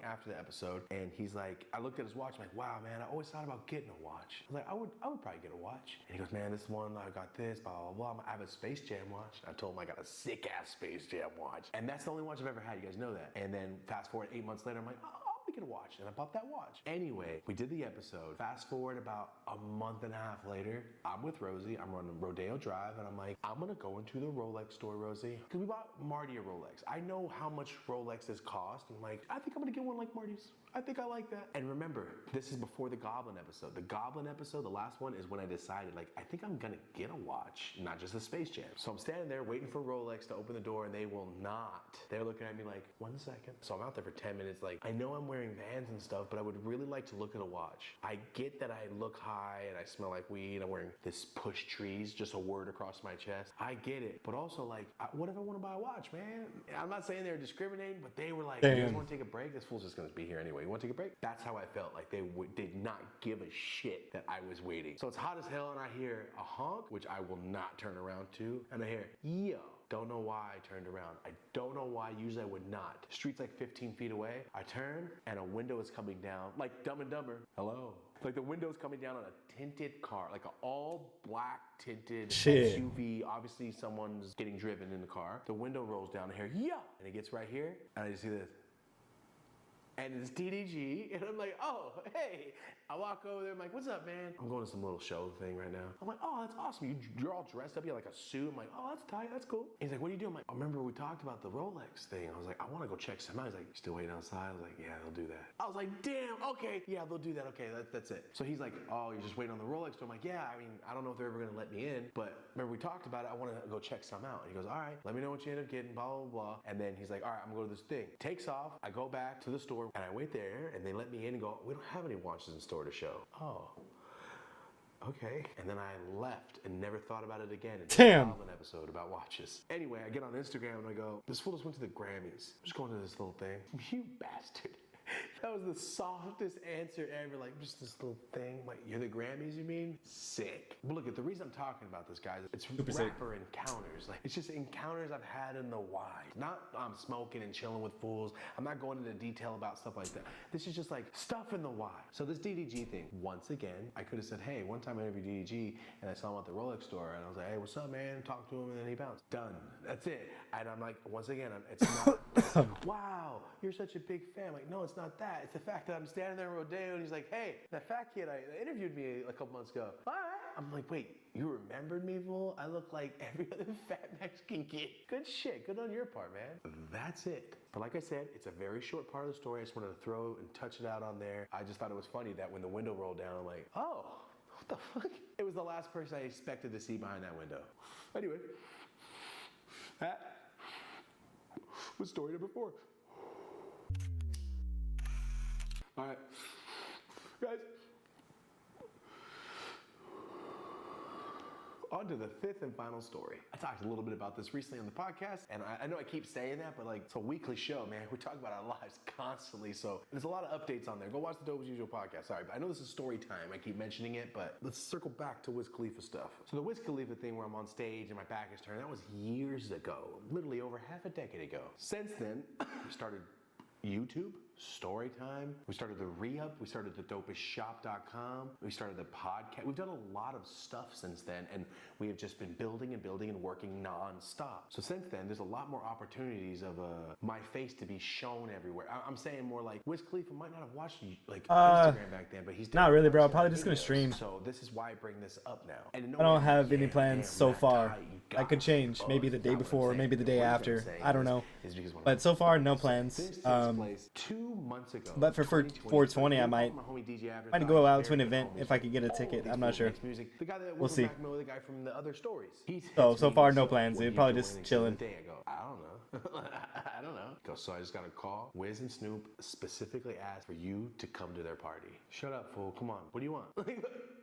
after the episode, and he's like, I looked at his watch, I'm like, wow, man, I always thought about getting a watch. I was like, I would probably get a watch. And he goes, man, this one, I got this, blah, blah, blah. I have a Space Jam watch. I told him I got a sick-ass Space Jam watch. And that's the only watch I've ever had, you guys know that. And then fast forward 8 months later, I'm like, oh, get a watch, and I bought that watch. Anyway, we did the episode. Fast forward about a month and a half later, I'm with Rosie, I'm running Rodeo Drive, and I'm like, I'm gonna go into the Rolex store, Rosie, because we bought Marty a Rolex. I know how much Rolexes cost, and I'm like, I think I'm gonna get one like Marty's. I think I like that. And remember, this is before the Goblin episode. The Goblin episode, the last one, is when I decided, like, I think I'm gonna get a watch, not just a Space Jam. So I'm standing there waiting for Rolex to open the door, and they will not. They're looking at me like, 1 second. So I'm out there for 10 minutes, like, I know I'm wearing Vans and stuff, but I would really like to look at a watch. I get that I look high and I smell like weed. I'm wearing this Push Trees, just a word across my chest. I get it. But also, like, what if I want to buy a watch, man? I'm not saying they were discriminating, but they were like, you guys want to take a break? This fool's just going to be here anyway. You want to take a break? That's how I felt. Like, they did not give a shit that I was waiting. So it's hot as hell, and I hear a honk, which I will not turn around to, and I hear, yo. Don't know why I turned around. I don't know why. Usually I would not. Street's like 15 feet away. I turn, and a window is coming down, like Dumb and Dumber. Hello. Like, the window's coming down on a tinted car, like an all black tinted SUV. Obviously someone's getting driven in the car. The window rolls down here, yeah, and it gets right here, and I just see this. and it's DDG, and I'm like, oh, hey. I walk over there, I'm like, what's up, man? I'm going to some little show thing right now. I'm like, oh, that's awesome. You're all dressed up, you have like a suit. I'm like, oh, that's tight, that's cool. And he's like, what are you doing? I'm like, I remember we talked about the Rolex thing. I was like, I want to go check some out. He's like, still waiting outside? I was like, yeah, they'll do that. I was like, damn, okay, yeah, they'll do that. Okay, that's it. So he's like, oh, you're just waiting on the Rolex? So I'm like, yeah, I mean, I don't know if they're ever going to let me in, but remember we talked about it. I want to go check some out. And he goes, all right, let me know what you end up getting, blah, blah, blah. And then he's like, all right, I'm going to go to this thing. Takes off. I go back to the store and I wait there and they let me in and go, we don't have any watches in store to show. Oh. Okay. And then I left and never thought about it again. Damn. An episode about watches. Anyway, I get on Instagram and I go, this fool just went to the Grammys. I'm just going to this little thing. You bastard. That was the softest answer ever. Like, just this little thing. Like, you're the Grammys, you mean? Sick. But look, the reason I'm talking about this, guys, it's Super rapper encounters. Like, it's just encounters I've had in the wild. Not I'm smoking and chilling with fools. I'm not going into detail about stuff like that. This is just like stuff in the wild. So this DDG thing, once again, I could have said, hey, one time I interviewed DDG and I saw him at the Rolex store and I was like, hey, what's up, man? Talk to him and then he bounced. Done. That's it. And I'm like, once again, it's not, wow, you're such a big fan. I'm like, no, it's not that. It's the fact that I'm standing there in Rodeo and he's like, hey, that fat kid I interviewed me a couple months ago. All right. I'm like, wait, you remembered me, fool? I look like every other fat Mexican kid. Good shit. Good on your part, man. That's it. But like I said, it's a very short part of the story. I just wanted to throw and touch it out on there. I just thought it was funny that when the window rolled down, I'm like, oh, what the fuck? It was the last person I expected to see behind that window. Anyway, that was story number 4. All right, guys, on to the 5th and final story. I talked a little bit about this recently on the podcast, and I know I keep saying that, but like, it's a weekly show, man. We talk about our lives constantly, so there's a lot of updates on there. Go watch the Dope as Usual podcast. Sorry, but I know this is story time. I keep mentioning it, but let's circle back to Wiz Khalifa stuff. So the Wiz Khalifa thing where I'm on stage and my back is turned, that was years ago, literally over half a decade ago. Since then, we started YouTube, Storytime. We started the Re-Up. We started the dopestshop.com. We started the podcast. We've done a lot of stuff since then, and we have just been building and building and working non-stop. So since then, there's a lot more opportunities of my face to be shown everywhere. I'm saying more like Wiz Khalifa might not have watched like Instagram back then, but he's not really, bro. Probably just gonna stream. So this is why I bring this up now. And I don't have any plans so far. That could change. Maybe the day before, maybe the day after. I don't know. But so far, no plans. 2 months ago. But for 420, I might go out to an event if I could get a ticket. I'm not sure. We'll see. The guy from the other stories. So far, no plans, dude. Probably just chilling. I don't know. I don't know. So I just got a call. Wiz and Snoop specifically asked for you to come to their party. Shut up, fool. Come on. What do you want?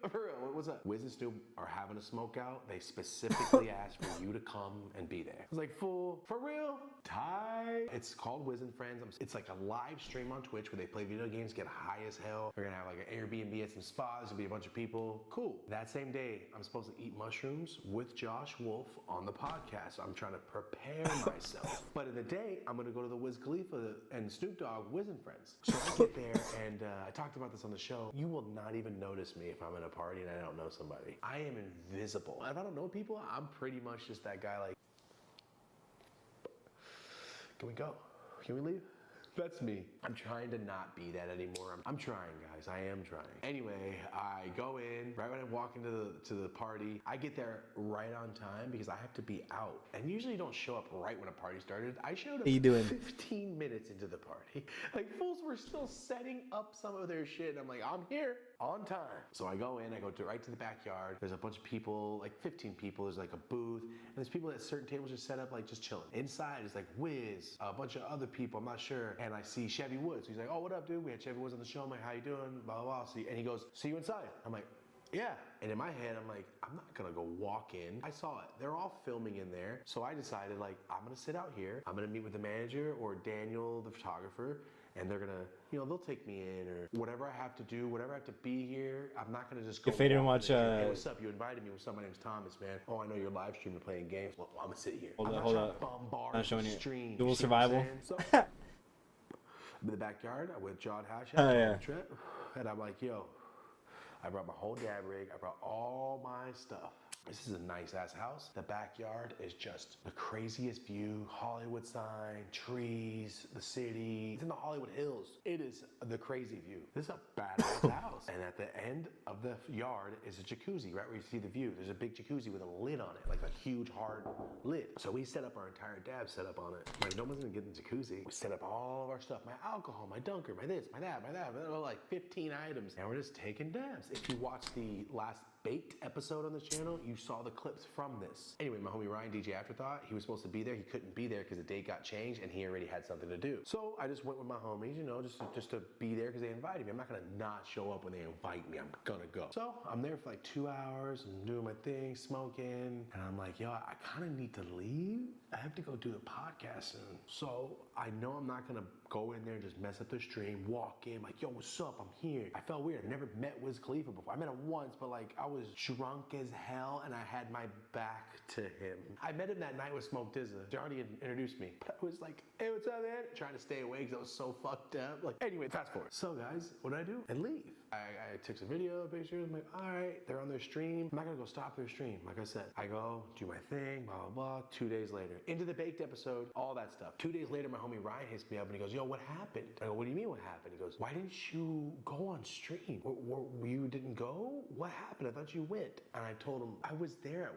For real, what's up? Wiz and Snoop are having a smoke out. They specifically asked for you to come and be there. I was like, fool, for real? Ty? It's called Wiz and Friends. It's like a live stream on Twitch where they play video games, get high as hell. They're gonna have like an Airbnb at some spas. There'll be a bunch of people. Cool. That same day, I'm supposed to eat mushrooms with Josh Wolf on the podcast. So I'm trying to prepare myself. But in the day, I'm gonna go to the Wiz Khalifa and Snoop Dogg Wiz and Friends. So I get there and I talked about this on the show. You will not even notice me if I'm in a party and I don't know somebody. I am invisible. If I don't know people, I'm pretty much just that guy like, can we go? Can we leave? That's me. I'm trying to not be that anymore. I'm trying, guys. I am trying. Anyway, I go in, right when I walk into the party, I get there right on time because I have to be out. And usually don't show up right when a party started. I showed up 15 minutes into the party. Like, fools were still setting up some of their shit. And I'm like, I'm here on time. So I go in, I go right to the backyard. There's a bunch of people, like 15 people. There's like a booth. And there's people at certain tables just set up, like just chilling. Inside is like Wiz, a bunch of other people, I'm not sure. And I see Chevy Woods. He's like, oh, what up, dude? We had Chevy Woods on the show. I'm like, how you doing? Blah, blah, blah. And he goes, see you inside. I'm like, yeah. And in my head, I'm like, I'm not gonna go walk in. I saw it. They're all filming in there. So I decided, like, I'm gonna sit out here. I'm gonna meet with the manager or Daniel, the photographer, and they're gonna, they'll take me in or whatever I have to do, whatever I have to be here. I'm not gonna just go. If they didn't watch, hey, what's up? You invited me. My name's Thomas, man. Oh, I know you're live streaming playing games. Well, I'm gonna sit here. Hold up. Bombard I'm not showing you. stream. Dual survival. So, I'm in the backyard. I'm with John Hash. And I'm like, yo, I brought my whole dab rig. I brought all my stuff. This is a nice ass house. The backyard is just the craziest view. Hollywood sign, trees, the city. It's in the Hollywood Hills. It is the crazy view. This is a badass house. And at the end of the yard is a jacuzzi, right where you see the view. There's a big jacuzzi with a lid on it, like a huge hard lid. So we set up our entire dab set up on it. Like no one's gonna get in the jacuzzi. We set up all of our stuff, my alcohol, my dunker, my this, my that, like 15 items. And we're just taking dabs. If you watch the last baked episode on this channel, you saw the clips from this. Anyway, my homie Ryan, DJ Afterthought, he was supposed to be there. He couldn't be there because the date got changed and he already had something to do. So I just went with my homies, you know, just to be there because they invited me. I'm not gonna not show up when they invite me. I'm gonna go. So I'm there for like 2 hours and doing my thing, smoking. And I'm like, yo, I kind of need to leave. I have to go do the podcast soon. So I know I'm not gonna go in there and just mess up the stream, walk in like, yo, what's up? I'm here. I felt weird. I never met Wiz Khalifa before. I met him once, but like I was drunk as hell and I had my back to him. I met him that night with Smoke Dizza. Johnny had introduced me, but I was like, hey, what's up, man? Trying to stay away because I was so fucked up. Like, anyway, fast forward. So guys, what did I do? I leave. I took some video, pictures. I'm like, all right, they're on their stream. I'm not gonna go stop their stream. Like I said, I go do my thing, blah, blah, blah. 2 days later, into the baked episode, all that stuff. 2 days later, my homie Ryan hits me up and he goes, yo, what happened? I go, what do you mean what happened? He goes, why didn't you go on stream? You didn't go? What happened? I thought you went. And I told him, I was there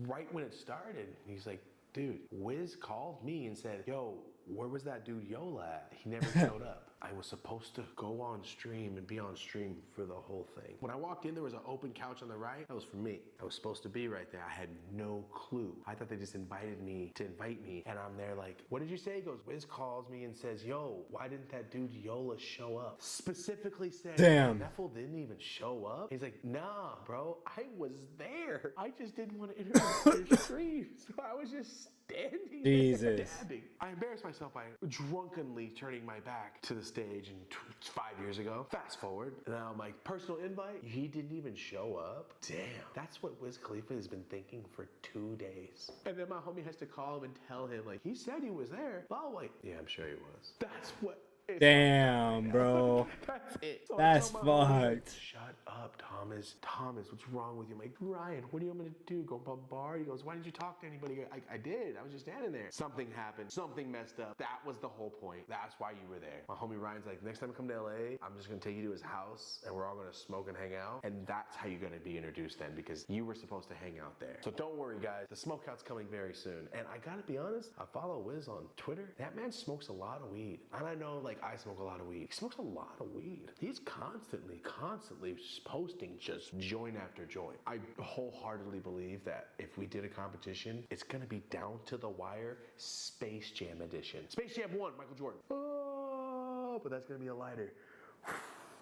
right when it started. And he's like, dude, Wiz called me and said, yo, where was that dude Yola at? He never showed up. I was supposed to go on stream and be on stream for the whole thing. When I walked in, there was an open couch on the right. That was for me. I was supposed to be right there. I had no clue. I thought they just invited me to invite me. And I'm there like, what did you say? He goes, Wiz calls me and says, yo, why didn't that dude Yola show up? Specifically said, damn, that fool didn't even show up. He's like, nah, bro, I was there. I just didn't want to interrupt your stream. So I was just standing there dabbing. I embarrassed myself by drunkenly turning my back to the stage 5 years ago. Fast forward, now my personal invite, he didn't even show up. Damn, that's what Wiz Khalifa has been thinking for 2 days. And then my homie has to call him and tell him, like, he said he was there. Well, like, yeah, I'm sure he was. That's what. Damn, bro. That's it. So that's fucked. Shut up, Thomas. Thomas, what's wrong with you? I'm like, Ryan, what do you want me to do? Go to a bar? He goes, why didn't you talk to anybody? I did. I was just standing there. Something happened. Something messed up. That was the whole point. That's why you were there. My homie Ryan's like, next time I come to LA, I'm just gonna take you to his house and we're all gonna smoke and hang out. And that's how you're gonna be introduced then, because you were supposed to hang out there. So don't worry, guys. The smokeout's coming very soon. And I gotta be honest, I follow Wiz on Twitter. That man smokes a lot of weed. And I know, like, I smoke a lot of weed. He smokes a lot of weed. He's constantly posting just joint after joint. I wholeheartedly believe that if we did a competition, it's gonna be down to the wire Space Jam edition. Space Jam 1, Michael Jordan. Oh, but that's gonna be a lighter.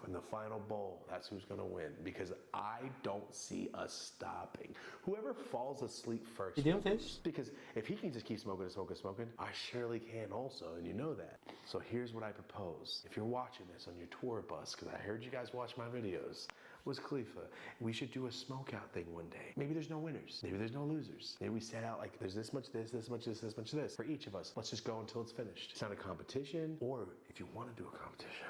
In the final bowl, that's who's gonna win, because I don't see us stopping. Whoever falls asleep first. You don't think? Because if he can just keep smoking and smoking, I surely can also, and you know that. So here's what I propose. If you're watching this on your tour bus, because I heard you guys watch my videos, Wiz Khalifa, we should do a smokeout thing one day. Maybe there's no winners. Maybe there's no losers. Maybe we set out like there's this much this, this much this, this much this for each of us. Let's just go until it's finished. It's not a competition, or if you want to do a competition,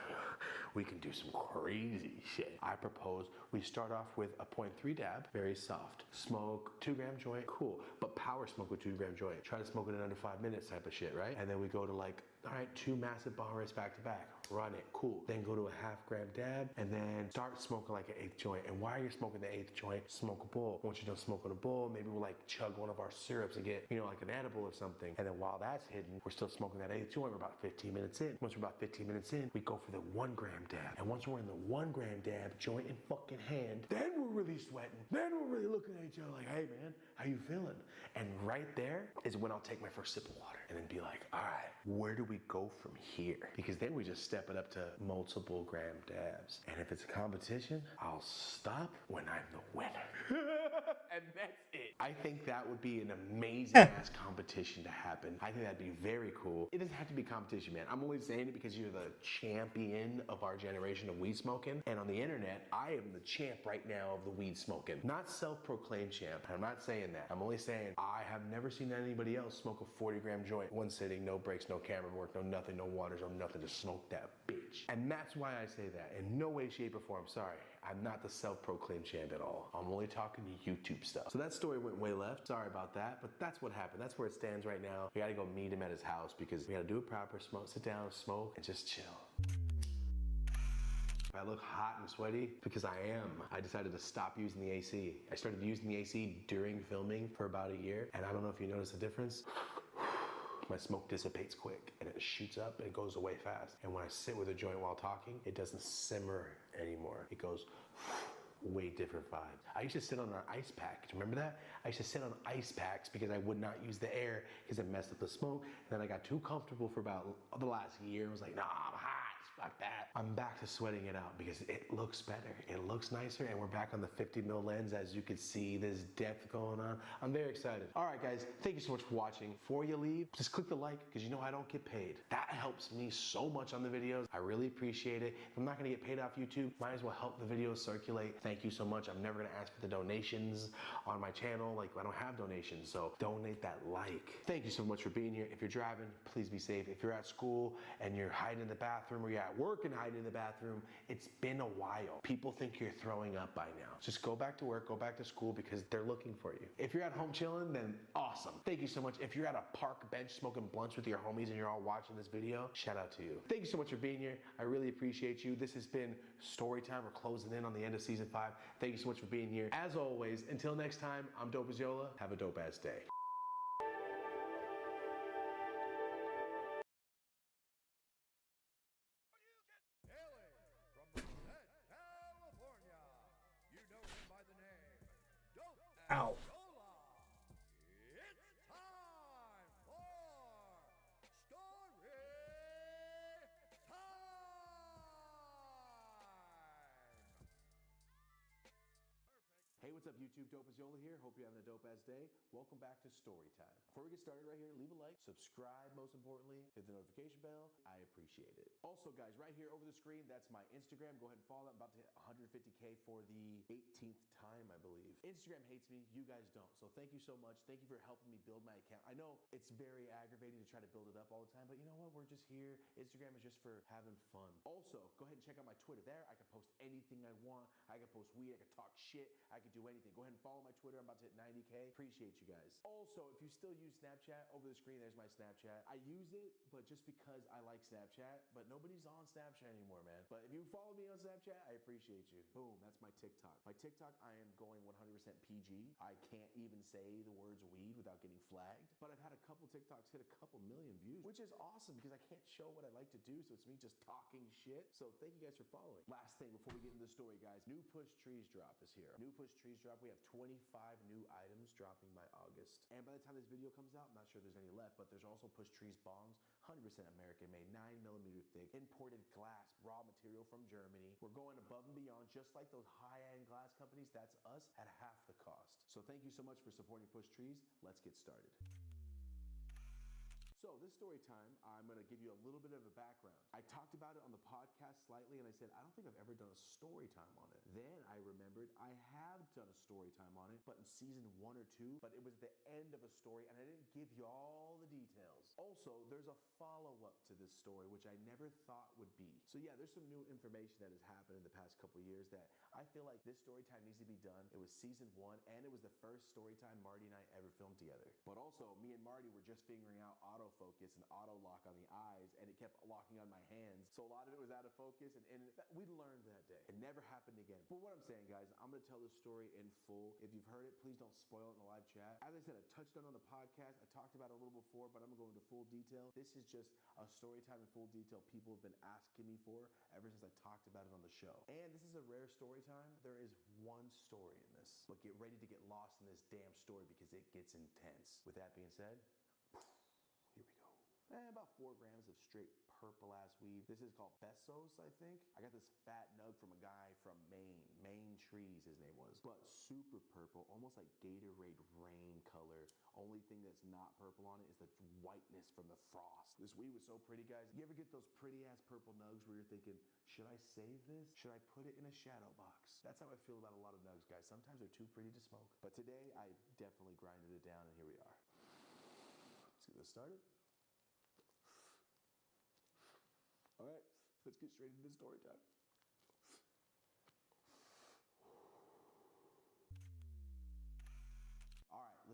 we can do some crazy shit. I propose we start off with a 0.3 dab, very soft. Smoke 2 gram joint, cool. But power smoke with 2 gram joint. Try to smoke it in under 5 minutes type of shit, right? And then we go to like, all right, 2 massive bong rips back to back. Run it, cool. Then go to a half gram dab and then start smoking like an 8th joint. And while you're smoking the 8th joint, smoke a bowl. Once you're done smoking a bowl, maybe we'll like chug one of our syrups and get, you know, like an edible or something. And then while that's hidden, we're still smoking that 8th joint. We're about 15 minutes in. Once we're about 15 minutes in, we go for the 1 gram dab. And once we're in the 1 gram dab, joint in fucking hand, then we're really sweating. Then we're really looking at each other like, hey man, how you feeling? And right there is when I'll take my first sip of water and then be like, all right, where do we go from here? Because then we just step it up to multiple gram dabs. And if it's a competition, I'll stop when I'm the winner. And that's it. I think that would be an amazing ass competition to happen. I think that'd be very cool. It doesn't have to be competition, man. I'm only saying it because you're the champion of our generation of weed smoking. And on the internet, I am the champ right now of the weed smoking. Not self-proclaimed champ. I'm not saying that. I'm only saying I have never seen anybody else smoke a 40 gram joint, one sitting, no breaks, no camera work, no nothing, no waters, no nothing, just smoke that bitch. And that's why I say that. In no way, shape, or form, sorry. I'm not the self-proclaimed champ at all. I'm only talking YouTube stuff. So that story went way left. Sorry about that, but that's what happened. That's where it stands right now. We gotta go meet him at his house because we gotta do it proper, smoke, sit down, smoke, and just chill. If I look hot and sweaty, because I am. I decided to stop using the AC. I started using the AC during filming for about a year, and I don't know if you noticed the difference. My smoke dissipates quick and it shoots up and it goes away fast. And when I sit with a joint while talking, it doesn't simmer anymore. It goes way different vibe. I used to sit on an ice pack. Do you remember that? I used to sit on ice packs because I would not use the air because it messed up the smoke. And then I got too comfortable for about the last year. I was like, nah, I'm hot. Fuck that. I'm back to sweating it out because it looks better. It looks nicer, and we're back on the 50 mil lens. As you can see, there's depth going on. I'm very excited. All right, guys, thank you so much for watching. Before you leave, just click the like because you know I don't get paid. That helps me so much on the videos. I really appreciate it. If I'm not gonna get paid off YouTube, might as well help the videos circulate. Thank you so much. I'm never gonna ask for the donations on my channel. Like, I don't have donations, so donate that like. Thank you so much for being here. If you're driving, please be safe. If you're at school and you're hiding in the bathroom, or you're at work and hiding in the bathroom, it's been a while. People think you're throwing up by now. Just go back to work, go back to school because they're looking for you. If you're at home chilling, then awesome. Thank you so much. If you're at a park bench smoking blunts with your homies and you're all watching this video, shout out to you. Thank you so much for being here. I really appreciate you. This has been story time. We're closing in on the end of season 5. Thank you so much for being here. As always, until next time, I'm Dope as Yola. Have a dope ass day. Ow. Hey, what's up YouTube? Dope as Yola here. Hope you're having a dope ass day. Welcome back to story time. Before we get started right here, leave a like, subscribe most importantly, hit the notification bell. I appreciate it. Also guys, right here over the screen, that's my Instagram. Go ahead and follow that. I'm about to hit 150K for the 18th time, I believe. Instagram hates me, you guys don't. So thank you so much. Thank you for helping me build my account. I know it's very aggravating to try to build it up all the time, but you know what? We're just here. Instagram is just for having fun. Also, go ahead and check out my Twitter. There, I can post anything I want. I can post weed, I can talk shit, I can do anything. Go ahead and follow my Twitter. I'm about to hit 90K. Appreciate you guys. Also, if you still use Snapchat, over the screen, there's my Snapchat. I use it, but just because I like Snapchat, but nobody's on Snapchat anymore, man. But if you follow me on Snapchat, I appreciate you. Boom, that's my TikTok. My TikTok, I am going 100% PG. I can't even say the words weed without getting flagged. But I've had a couple TikToks hit a couple million views, which is awesome because I can't show what I like to do, so it's me just talking shit. So thank you guys for following. Last thing before we get into the story, guys, New Push Trees Drop is here. New Push Trees Drop, we have 25 new items dropping by August. And by the time this video comes out, I'm not sure there's any left, but there's also Push Trees bongs, 100% American made, 9mm thick, imported glass, raw material from Germany. We're going above and beyond, just like those high-end glass companies. That's us at half the cost. So thank you so much for supporting Push Trees. Let's get started. So this story time, I'm gonna give you a little bit of a background. I talked about it on the podcast slightly and I said, I don't think I've ever done a story time on it. Then I remembered I have done a story time on it, but in season 1 or 2, but it was the end of a story and I didn't give you all the details. Also, there's a follow-up to this story, which I never thought would be. So yeah, there's some new information that has happened in the past couple years that I feel like this story time needs to be done. It was season 1 and it was the first story time Marty and I ever filmed together. But also, me and Marty were just figuring out autofocus and auto lock on the eyes, and it kept locking on my hands. So a lot of it was out of focus, and we learned that day. It never happened again. But what I'm saying, guys, I'm gonna tell this story in full. If you've heard it, please don't spoil it in the live chat. As I said, I touched on the podcast. I talked about it a little before, but I'm gonna go into full detail. This is just a story time in full detail people have been asking me for ever since I talked about it on the show. And this is a rare story time. There is one story in this, but get ready to get lost in this damn story because it gets intense. With that being said, here we go. About 4 grams of straight purple ass weed. This is called Bessos, I think. I got this fat nug from a guy from Maine. Maine Trees, his name was. But super purple, almost like Gatorade rain color. Only thing that's not purple on it is the whiteness from the frost. This weed was so pretty, guys. You ever get those pretty ass purple nugs where you're thinking, should I save this? Should I put it in a shadow box? That's how I feel about a lot of nugs, guys. Sometimes they're too pretty to smoke. But today, I definitely grinded it down, and here we are. Let's get this started. All right, let's get straight into the story time.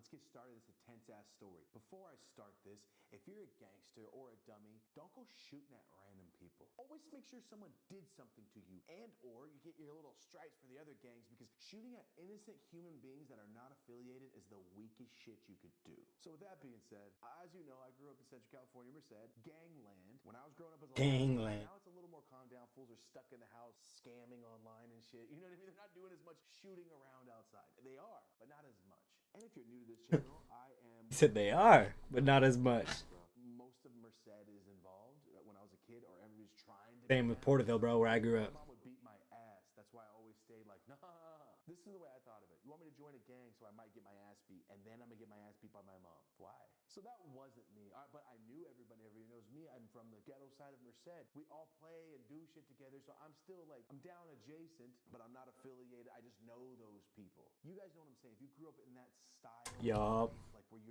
let's get started this intense-ass story. Before I start this, if you're a gangster or a dummy, don't go shooting at random people. Always make sure someone did something to you, and or you get your little stripes for the other gangs, because shooting at innocent human beings that are not affiliated is the weakest shit you could do. So with that being said, as you know, I grew up in Central California, Merced, gangland. When I was growing up as a Gangland. now it's a little more calmed down. Fools are stuck in the house scamming online and shit. You know what I mean? They're not doing as much shooting around outside. They are, but not as much. And if you're new to this channel, I am... He said they are, but not as much. Most of Merced is involved. When I was a kid, or everybody's trying to... Same with Porterville, bro, where I grew up. My mom would beat my ass. That's why I always stayed like, nah. This is the way I thought of it. You want me to join a gang so I might get my ass beat, and then I'm gonna get my ass beat by my mom. Why? So that wasn't me. But I knew everybody knows me. I'm from the ghetto side of Merced. We all play and do shit together, so I'm still like, I'm down adjacent, but I'm not affiliated. I just know those people. You guys know what I'm saying? If you grew up in that style, Yup. like where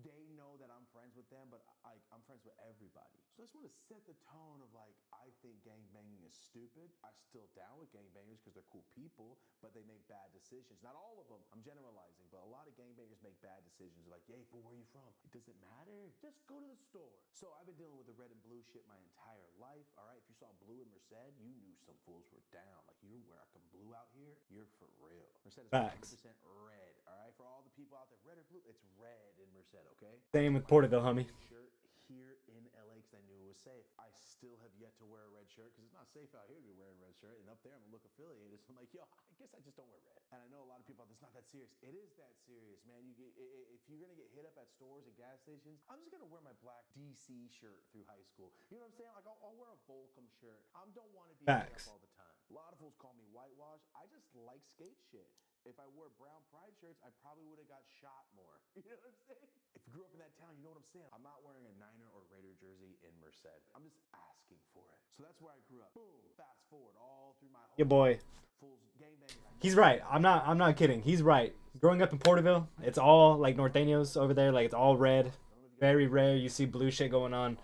they know that I'm friends with them, but I'm friends with everybody. So I just want to set the tone of like, I think gangbanging is stupid. I'm still down with gangbangers because they're cool people, but they make bad decisions. Not all of them. I'm generalizing, but a lot of gangbangers make bad decisions. They're like, "Yay, fool, where are you from? It doesn't matter. Just go to the store." So I've been dealing with the red and blue shit my entire life. All right, if you saw blue in Merced, you knew some fools were down. Like, you're rocking blue out here, you're for real. Merced is 100% red. All right, for all the people out there, red or blue, it's red in Merced. Okay. Same with Porterville, homie. Shirt here in LA because I knew it was safe. I still have yet to wear a red shirt because it's not safe out here to be wearing a red shirt. And up there, I'm gonna look affiliated. So I'm like, yo, I guess I just don't wear red. And I know a lot of people out there, it's not that serious. It is that serious, man. If you're gonna get hit up at stores and gas stations, I'm just gonna wear my black DC shirt through high school. You know what I'm saying? Like, I'll wear a Volcom shirt. I don't want to be hit up all the time. A lot of fools call me whitewash. I just like skate shit. If I wore brown pride shirts, I probably would have got shot more. You know what I'm saying? If you grew up in that town, you know what I'm saying. I'm not wearing a Niner or Raider jersey in Merced. I'm just asking for it. So that's where I grew up. Boom. Fast forward all through my whole Your boy. Fools gangbanging. He's right. I'm not kidding. He's right. Growing up in Porterville, it's all like norteños over there. Like, it's all red. Very rare you see blue shit going on.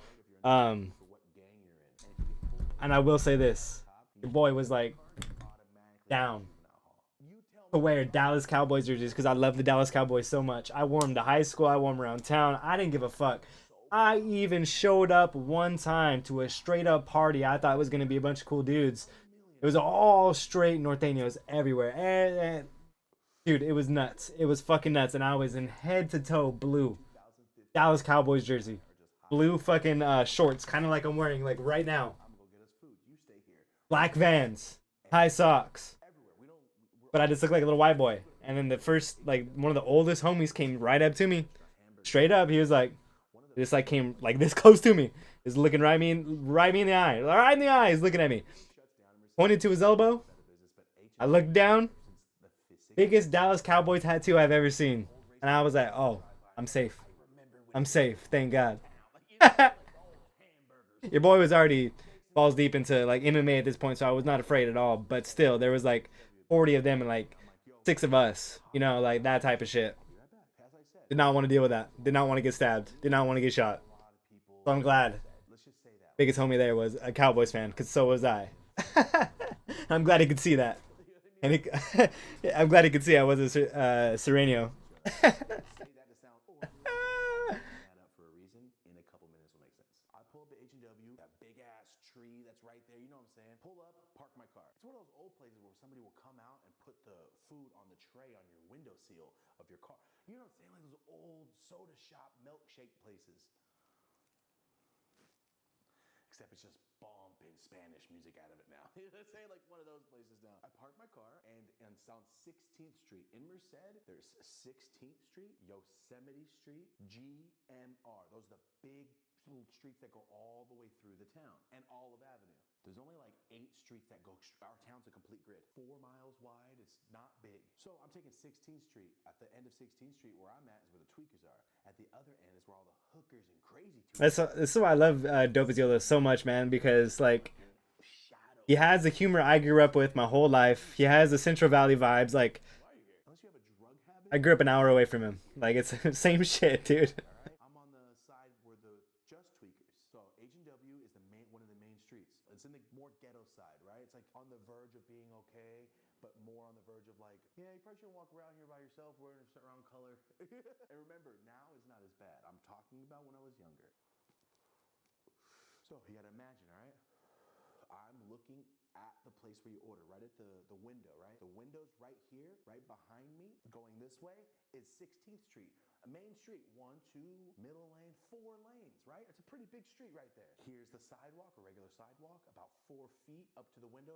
And I will say this. Your boy was like down to wear Dallas Cowboys jerseys because I love the Dallas Cowboys so much. I wore them to high school. I wore them around town. I didn't give a fuck. I even showed up one time to a straight up party. I thought it was going to be a bunch of cool dudes. It was all straight norteños everywhere. And, dude, it was nuts. It was fucking nuts. And I was in head to toe blue Dallas Cowboys jersey. Blue fucking shorts, kind of like I'm wearing like right now. Black Vans. High socks. But I just looked like a little white boy. And then the first, like, one of the oldest homies came right up to me. Straight up. He was like, just like came like this close to me. He's looking right me in the eye. Right in the eye. He's looking at me. Pointed to his elbow. I looked down. Biggest Dallas Cowboy tattoo I've ever seen. And I was like, oh, I'm safe. I'm safe. Thank God. Your boy was already balls deep into like MMA at this point, so I was not afraid at all. But still, there was like 40 of them and like 6 of us. You know, like that type of shit. Did not want to deal with that. Did not want to get stabbed. Did not want to get shot. So I'm glad. Biggest homie there was a Cowboys fan, because so was I. I'm glad he could see that. And I'm glad he could see I was a Sereno. Tree that's right there, you know what I'm saying? Pull up, park my car. It's one of those old places where somebody will come out and put the food on the tray on your windowsill of your car. You know what I'm saying? Like those old soda shop milkshake places. Except it's just bumping Spanish music out of it now. You know what I'm saying? Like one of those places now. I parked my car and it's on 16th Street. In Merced, there's 16th Street, Yosemite Street, GMR. Those are the big little streets that go all the way through the town, and Olive Avenue. There's only like 8 streets that go. Our town's a complete grid, 4 miles wide. It's not big. So I'm taking 16th Street. At the end of 16th Street, where I'm at, is where the tweakers are. At the other end is where all the hookers and crazy. That's why I love Dopaziola so much, man. Because like, he has the humor I grew up with my whole life. He has the Central Valley vibes. Like, I grew up an hour away from him. Like, it's the same shit, dude. It's in the more ghetto side, right? It's like on the verge of being okay, but more on the verge of like, yeah, you probably shouldn't walk around here by yourself wearing a certain round color. And remember, now is not as bad. I'm talking about when I was younger. So you gotta imagine, all right? I'm looking at the place where you order, right at the window, right? The window's right here, right behind me, going this way is 16th Street. A main street, 1, 2, middle lane, 4 lanes, right? It's a pretty big street right there. Here's the sidewalk, a regular sidewalk, about 4 feet up to the window.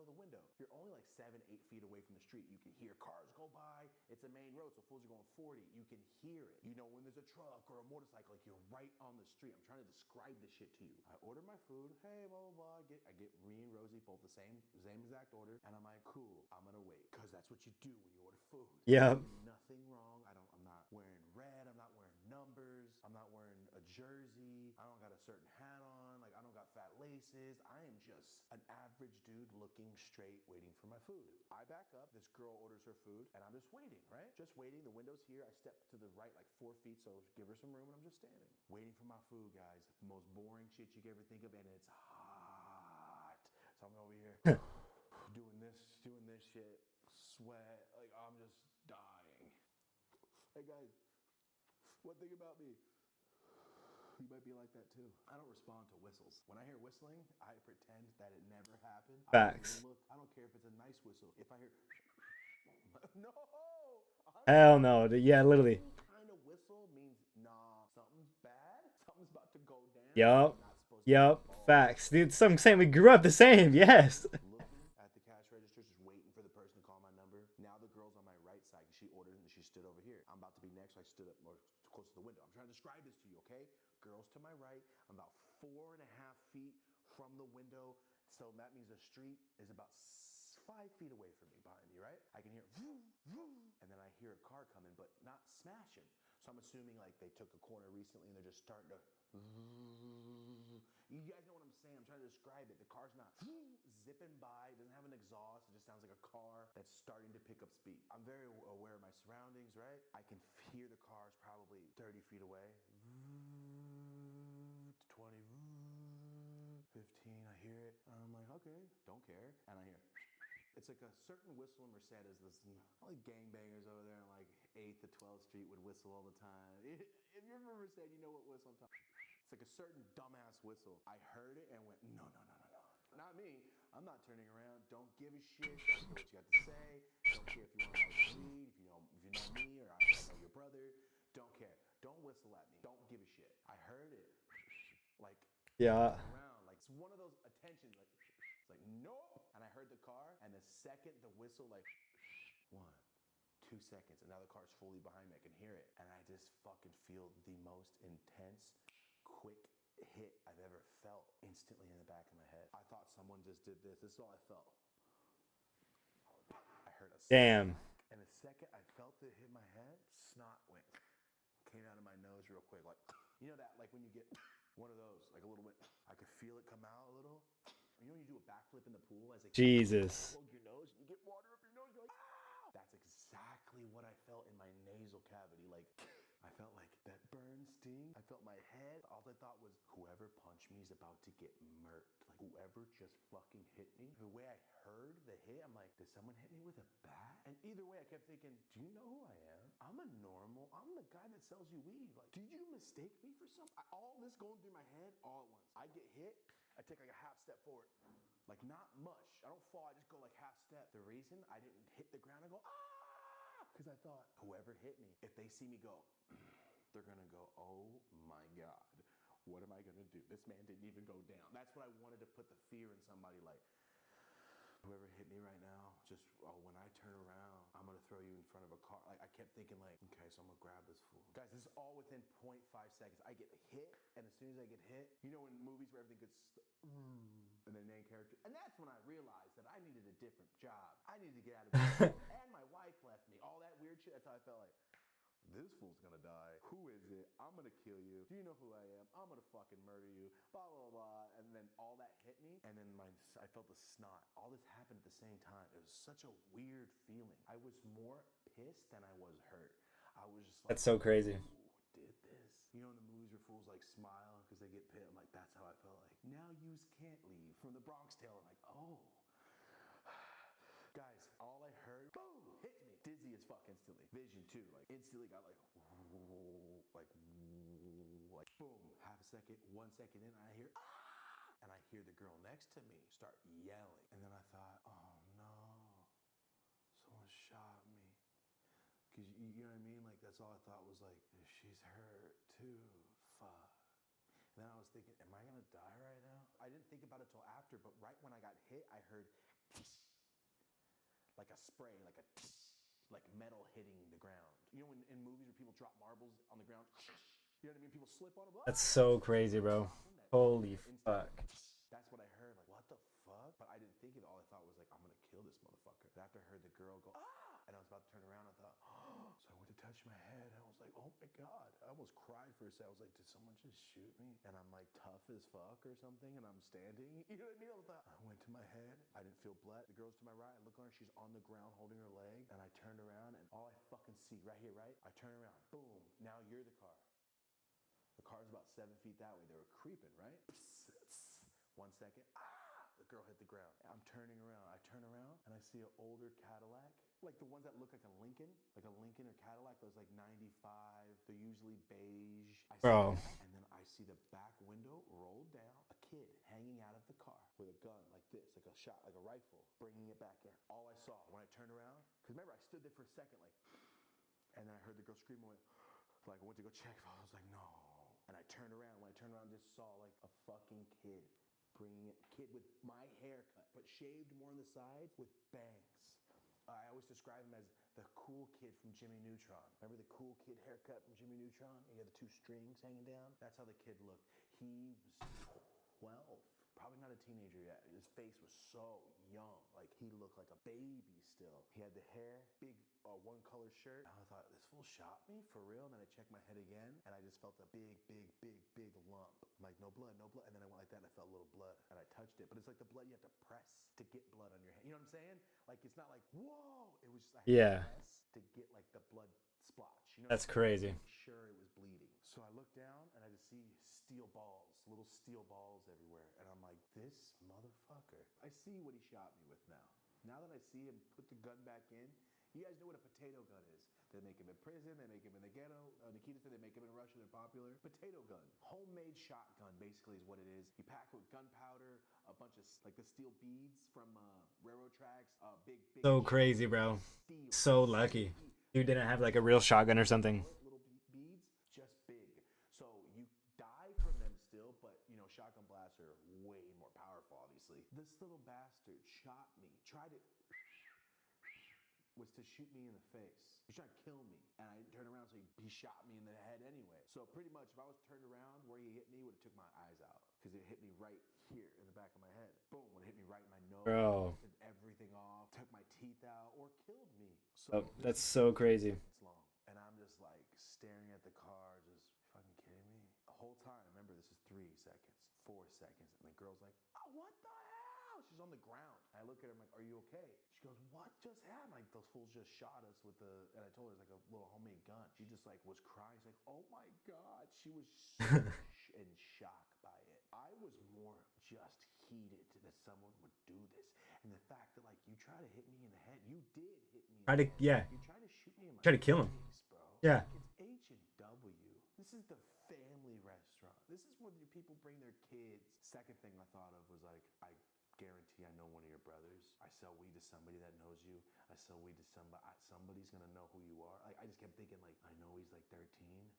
You're only like 7, 8 feet away from the street. You can hear cars go by. It's a main road, so fools are going 40. You can hear it. You know, when there's a truck or a motorcycle, like you're right on the street. I'm trying to describe this shit to you. I order my food. Hey, blah, blah, blah. I get me and Rosie both the same exact order. And I'm like, cool, I'm gonna wait. Because that's what you do when you order food. Yep. Nothing wrong. I'm not wearing red. I'm not wearing numbers. I'm not wearing a jersey. I don't got a certain hat on. Like, I don't got fat laces. I am just an average dude looking straight, waiting for my food. I back up. This girl orders her food, and I'm just waiting, right? Just waiting. The window's here. I step to the right like 4 feet, so give her some room, and I'm just standing. Waiting for my food, guys. Most boring shit you could ever think of, and it's hot. So I'm over here doing this shit, sweat, like I'm just dying. Hey guys, one thing about me, you might be like that too. I don't respond to whistles. When I hear whistling, I pretend that it never happened. Facts. I don't care if it's a nice whistle. If I hear, no, Hell no. Yeah, literally. kind of whistle means nah, something's bad. Something's about to go down. Yup. I'm not supposed to Yup. be involved. Facts. Dude, so I'm saying we grew up the same. Yes. Looking at the cash register, just waiting for the person to call my number. Now the girl's on my right side. She ordered and she stood over here. I'm about to be next, so I stood up more close to the window. I'm trying to describe this to you, okay? Girl's to my right. I'm about 4.5 feet from the window. So that means the street is about 5 feet away from me, behind me, right? I can hear vroom, vroom, and then I hear a car coming, but not smashing. So I'm assuming like they took a corner recently and they're just starting to. You guys know what I'm saying? I'm trying to describe it. The car's not zipping by. It doesn't have an exhaust. It just sounds like a car that's starting to pick up speed. I'm very aware of my surroundings, right? I can hear the cars probably 30 feet away. 20, 15, I hear it. And I'm like, okay, don't care. And I hear, it's like a certain whistle in Mercedes. This all like gangbangers over there on like 8th to 12th Street would whistle all the time. If you're from Mercedes, you know what whistle I'm talking about. It's like a certain dumbass whistle. I heard it and went, no. Not me. I'm not turning around. Don't give a shit. Don't care what you got to say. Don't care if you want to buy weed, if you know me or I know your brother. Don't care. Don't whistle at me. Don't give a shit. I heard it. Like, Yeah. around. Like, it's one of those attentions. Like, it's like, nope. And I heard the car, and the second the whistle, like, 1, 2 seconds, and now the car's fully behind me. I can hear it. And I just fucking feel the most intense, quick hit I've ever felt instantly in the back of my head. I thought someone just did this. This is all I felt. I heard a Damn. smack, and the second I felt it hit my head, snot came out of my nose real quick. Like, you know that, like when you get one of those, like a little bit, I could feel it come out a little. You know when you do a backflip in the pool as it Jesus. plug your nose, you get water up your nose, you're like, ah! That's exactly what I felt in my nasal cavity. Like, I felt like that burn sting. I felt my head. All I thought was, whoever punched me is about to get murked. Like, whoever just fucking hit me. The way I heard the hit, I'm like, did someone hit me with a bat? And either way, I kept thinking, do you know who I am? I'm I'm the guy that sells you weed. Like, did you mistake me for something? All this going through my head all at once. I get hit. I take like a half step forward. Like, not much. I don't fall. I just go like half step. The reason I didn't hit the ground and go, ah! Because I thought, whoever hit me, if they see me go, they're going to go, oh my God, what am I going to do? This man didn't even go down. That's what I wanted to put the fear in somebody, like, whoever hit me right now, just, when I turn around, I'm going to throw you in front of a car. Like, I kept thinking, like, okay, so I'm going to grab this fool. Guys, this is all within 0.5 seconds. I get hit, and as soon as I get hit, you know in movies where everything gets, and the main character, and that's when I realized that I needed a different job. I needed to get out of this. And my wife left me. All that weird shit, that's how I felt like. This fool's gonna die. Who is it? I'm gonna kill you. Do you know who I am? I'm gonna fucking murder you. Blah, blah, blah. And then all that hit me. And then I felt the snot. All this happened at the same time. It was such a weird feeling. I was more pissed than I was hurt. I was just like, That's so crazy. did this. You know in the movies where fools like smile because they get pit? I'm like, that's how I felt like. Now yous can't leave. From the Bronx Tale. I'm like, oh. Guys, all I heard, boom, hit me. Dizzy as fuck instantly. Vision too, like instantly got like boom. Half a second, 1 second in, I hear, ah! And I hear the girl next to me start yelling. And then I thought, oh no, someone shot me. Cause you know what I mean? Like that's all I thought was like, she's hurt too, fuck. And then I was thinking, am I gonna die right now? I didn't think about it till after, but right when I got hit, I heard like a spray, like metal hitting the ground. You know, in movies where people drop marbles on the ground, you know what I mean? People slip on them. That's so crazy, bro. Holy fuck. That's what I heard. Like, what the fuck? But I didn't think of it. All I thought was like, I'm gonna kill this motherfucker. But after I heard the girl go, ah! And I was about to turn around, I thought, oh. So I went to touch my head. And I was like, oh my God. I almost cried for a second. I was like, did someone just shoot me? And I'm like tough as fuck or something. And I'm standing. You know what I mean? I went to my head. I didn't feel blood. The girl's to my right. I look on her. She's on the ground holding her leg. And I turned around and all I fucking see right here, right? I turn around. Boom. Now you're the car. The car's about 7 feet that way. They were creeping, right? 1 second. Ah! The girl hit the ground. I'm turning around. I turn around and I see an older Cadillac. Like the ones that look like a Lincoln or Cadillac. Those like 95. They're usually beige. I see Bro. that, and then I see the back window rolled down. A kid hanging out of the car with a gun like this, like a shot, like a rifle, bringing it back in. All I saw when I turned around, because remember I stood there for a second, like, and then I heard the girl scream. I went to go check. I was like, no. And I turned around. When I turned around, I just saw like a fucking kid bringing it. Kid with my haircut, but shaved more on the sides with bangs. I always describe him as the cool kid from Jimmy Neutron. Remember the cool kid haircut from Jimmy Neutron? He had the 2 strings hanging down. That's how the kid looked. He was 12. Probably not a teenager yet. His face was so young. Like he looked like a baby still. He had the hair, big one color shirt. I thought, this fool shot me for real? And then I checked my head again and I just felt a big lump. I'm like, no blood, no blood. And then I went like that and I felt a little blood and I touched it. But it's like the blood you have to press to get blood on your hand. You know what I'm saying? Like it's not like, whoa. It was just I had to press to get like the blood splotch. You know, That's crazy. Make sure it was bleeding. So I look down and I just see steel balls, little steel balls everywhere. And I'm like, this motherfucker. I see what he shot me with now. Now that I see him put the gun back in, you guys know what a potato gun is. They make them in prison, they make them in the ghetto. Nikita said they make them in Russia, they're popular. Potato gun. Homemade shotgun basically is what it is. You pack it with gunpowder, a bunch of like the steel beads from railroad tracks, big So crazy, bro. So lucky. You didn't have like a real shotgun or something. Little beads, just big. So you die from them still, but you know, shotgun blasts are way more powerful, obviously. This little bastard shot me, tried it, was to shoot me in the face. He tried to kill me, and I didn't turn around, so he shot me in the head anyway. So pretty much, if I was turned around, where he hit me would have took my eyes out, because it hit me right here in the back of my head. Boom, would have hit me right in my nose. Bro. Took everything off, took my teeth out, or killed me. So That's so crazy. it's long, and I'm just like staring at the car, just fucking kidding me. The whole time, remember this is 3 seconds, 4 seconds, and the girl's like, oh, what the hell? She's on the ground. I look at her, I'm like, are you okay? She goes, what just happened? Like, those fools just shot us with the, and I told her it's like a little homemade gun. She just like was crying. She's like, oh my God. She was so in shock by it. I was more just heated that someone would do this. And the fact that like, you try to hit me in the head, you did hit me. Try to, yeah. You tried to shoot me in my Try to kill him. face, bro. Yeah. It's H&W. This is the family restaurant. This is where people bring their kids. Second thing I thought of was like, I guarantee I know one of your brothers. I sell weed to somebody that knows you. I sell weed to somebody. Somebody's gonna know who you are. Like I just kept thinking like, I know he's like 13.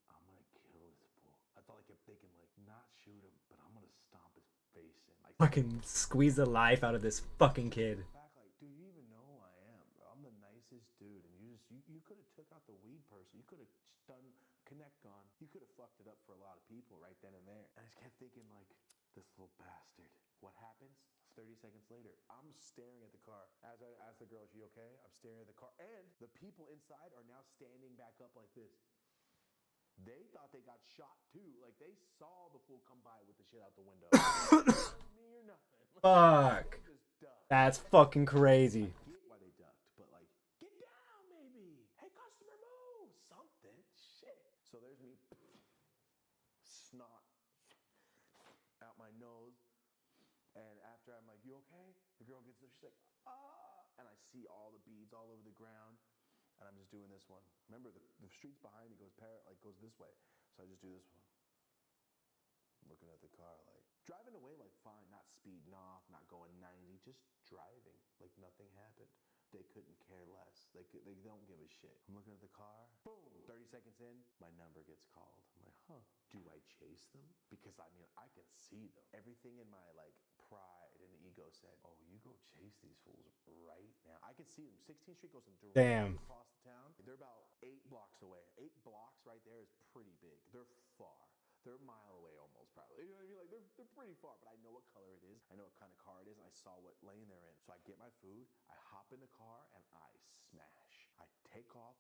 I'm gonna kill this fool. I thought I kept thinking like, not shoot him, but I'm gonna stomp his face in. Like Fucking squeeze the life out of this fucking kid. back like, dude, you even know who I am, bro. I'm the nicest dude, and you could have took out the weed person. You could have done Connect on. You could have fucked it up for a lot of people right then and there. And I just kept thinking like, this little bastard. What happens? 30 seconds later, I'm staring at the car. As I ask the girl, is she okay? I'm staring at the car. And the people inside are now standing back up like this. They thought they got shot too. Like they saw the fool come by with the shit out the window. Me or nothing. Fuck. They just ducked. That's fucking crazy. I get why they ducked, but like, get down maybe. Hey, customer, move. Something. Shit. So there's me. Snot out my nose. And after I'm like, you okay? The girl gets up, she's like, ah. and I see all the beads all over the ground, and I'm just doing this one. Remember, the streets behind me goes this way, so I just do this one. Looking at the car, like driving away like fine, not speeding off, not going 90, just driving like nothing happened. They couldn't care less. They don't give a shit. I'm looking at the car, boom, 30 seconds in, my number gets called. I'm like, huh, do I chase them? Because I mean, I can see them. Everything in my like pride and ego said, oh, you go chase these fools right now. I can see them. 16th Street goes directly across the town. They're about 8 blocks away. 8 blocks right there is pretty big. They're far. They're a mile away almost, probably. You know what I mean? Like, they're pretty far, but I know what color it is. I know what kind of car it is, and I saw what lane they're in. So I get my food, I hop in the car, and I smash. I take off,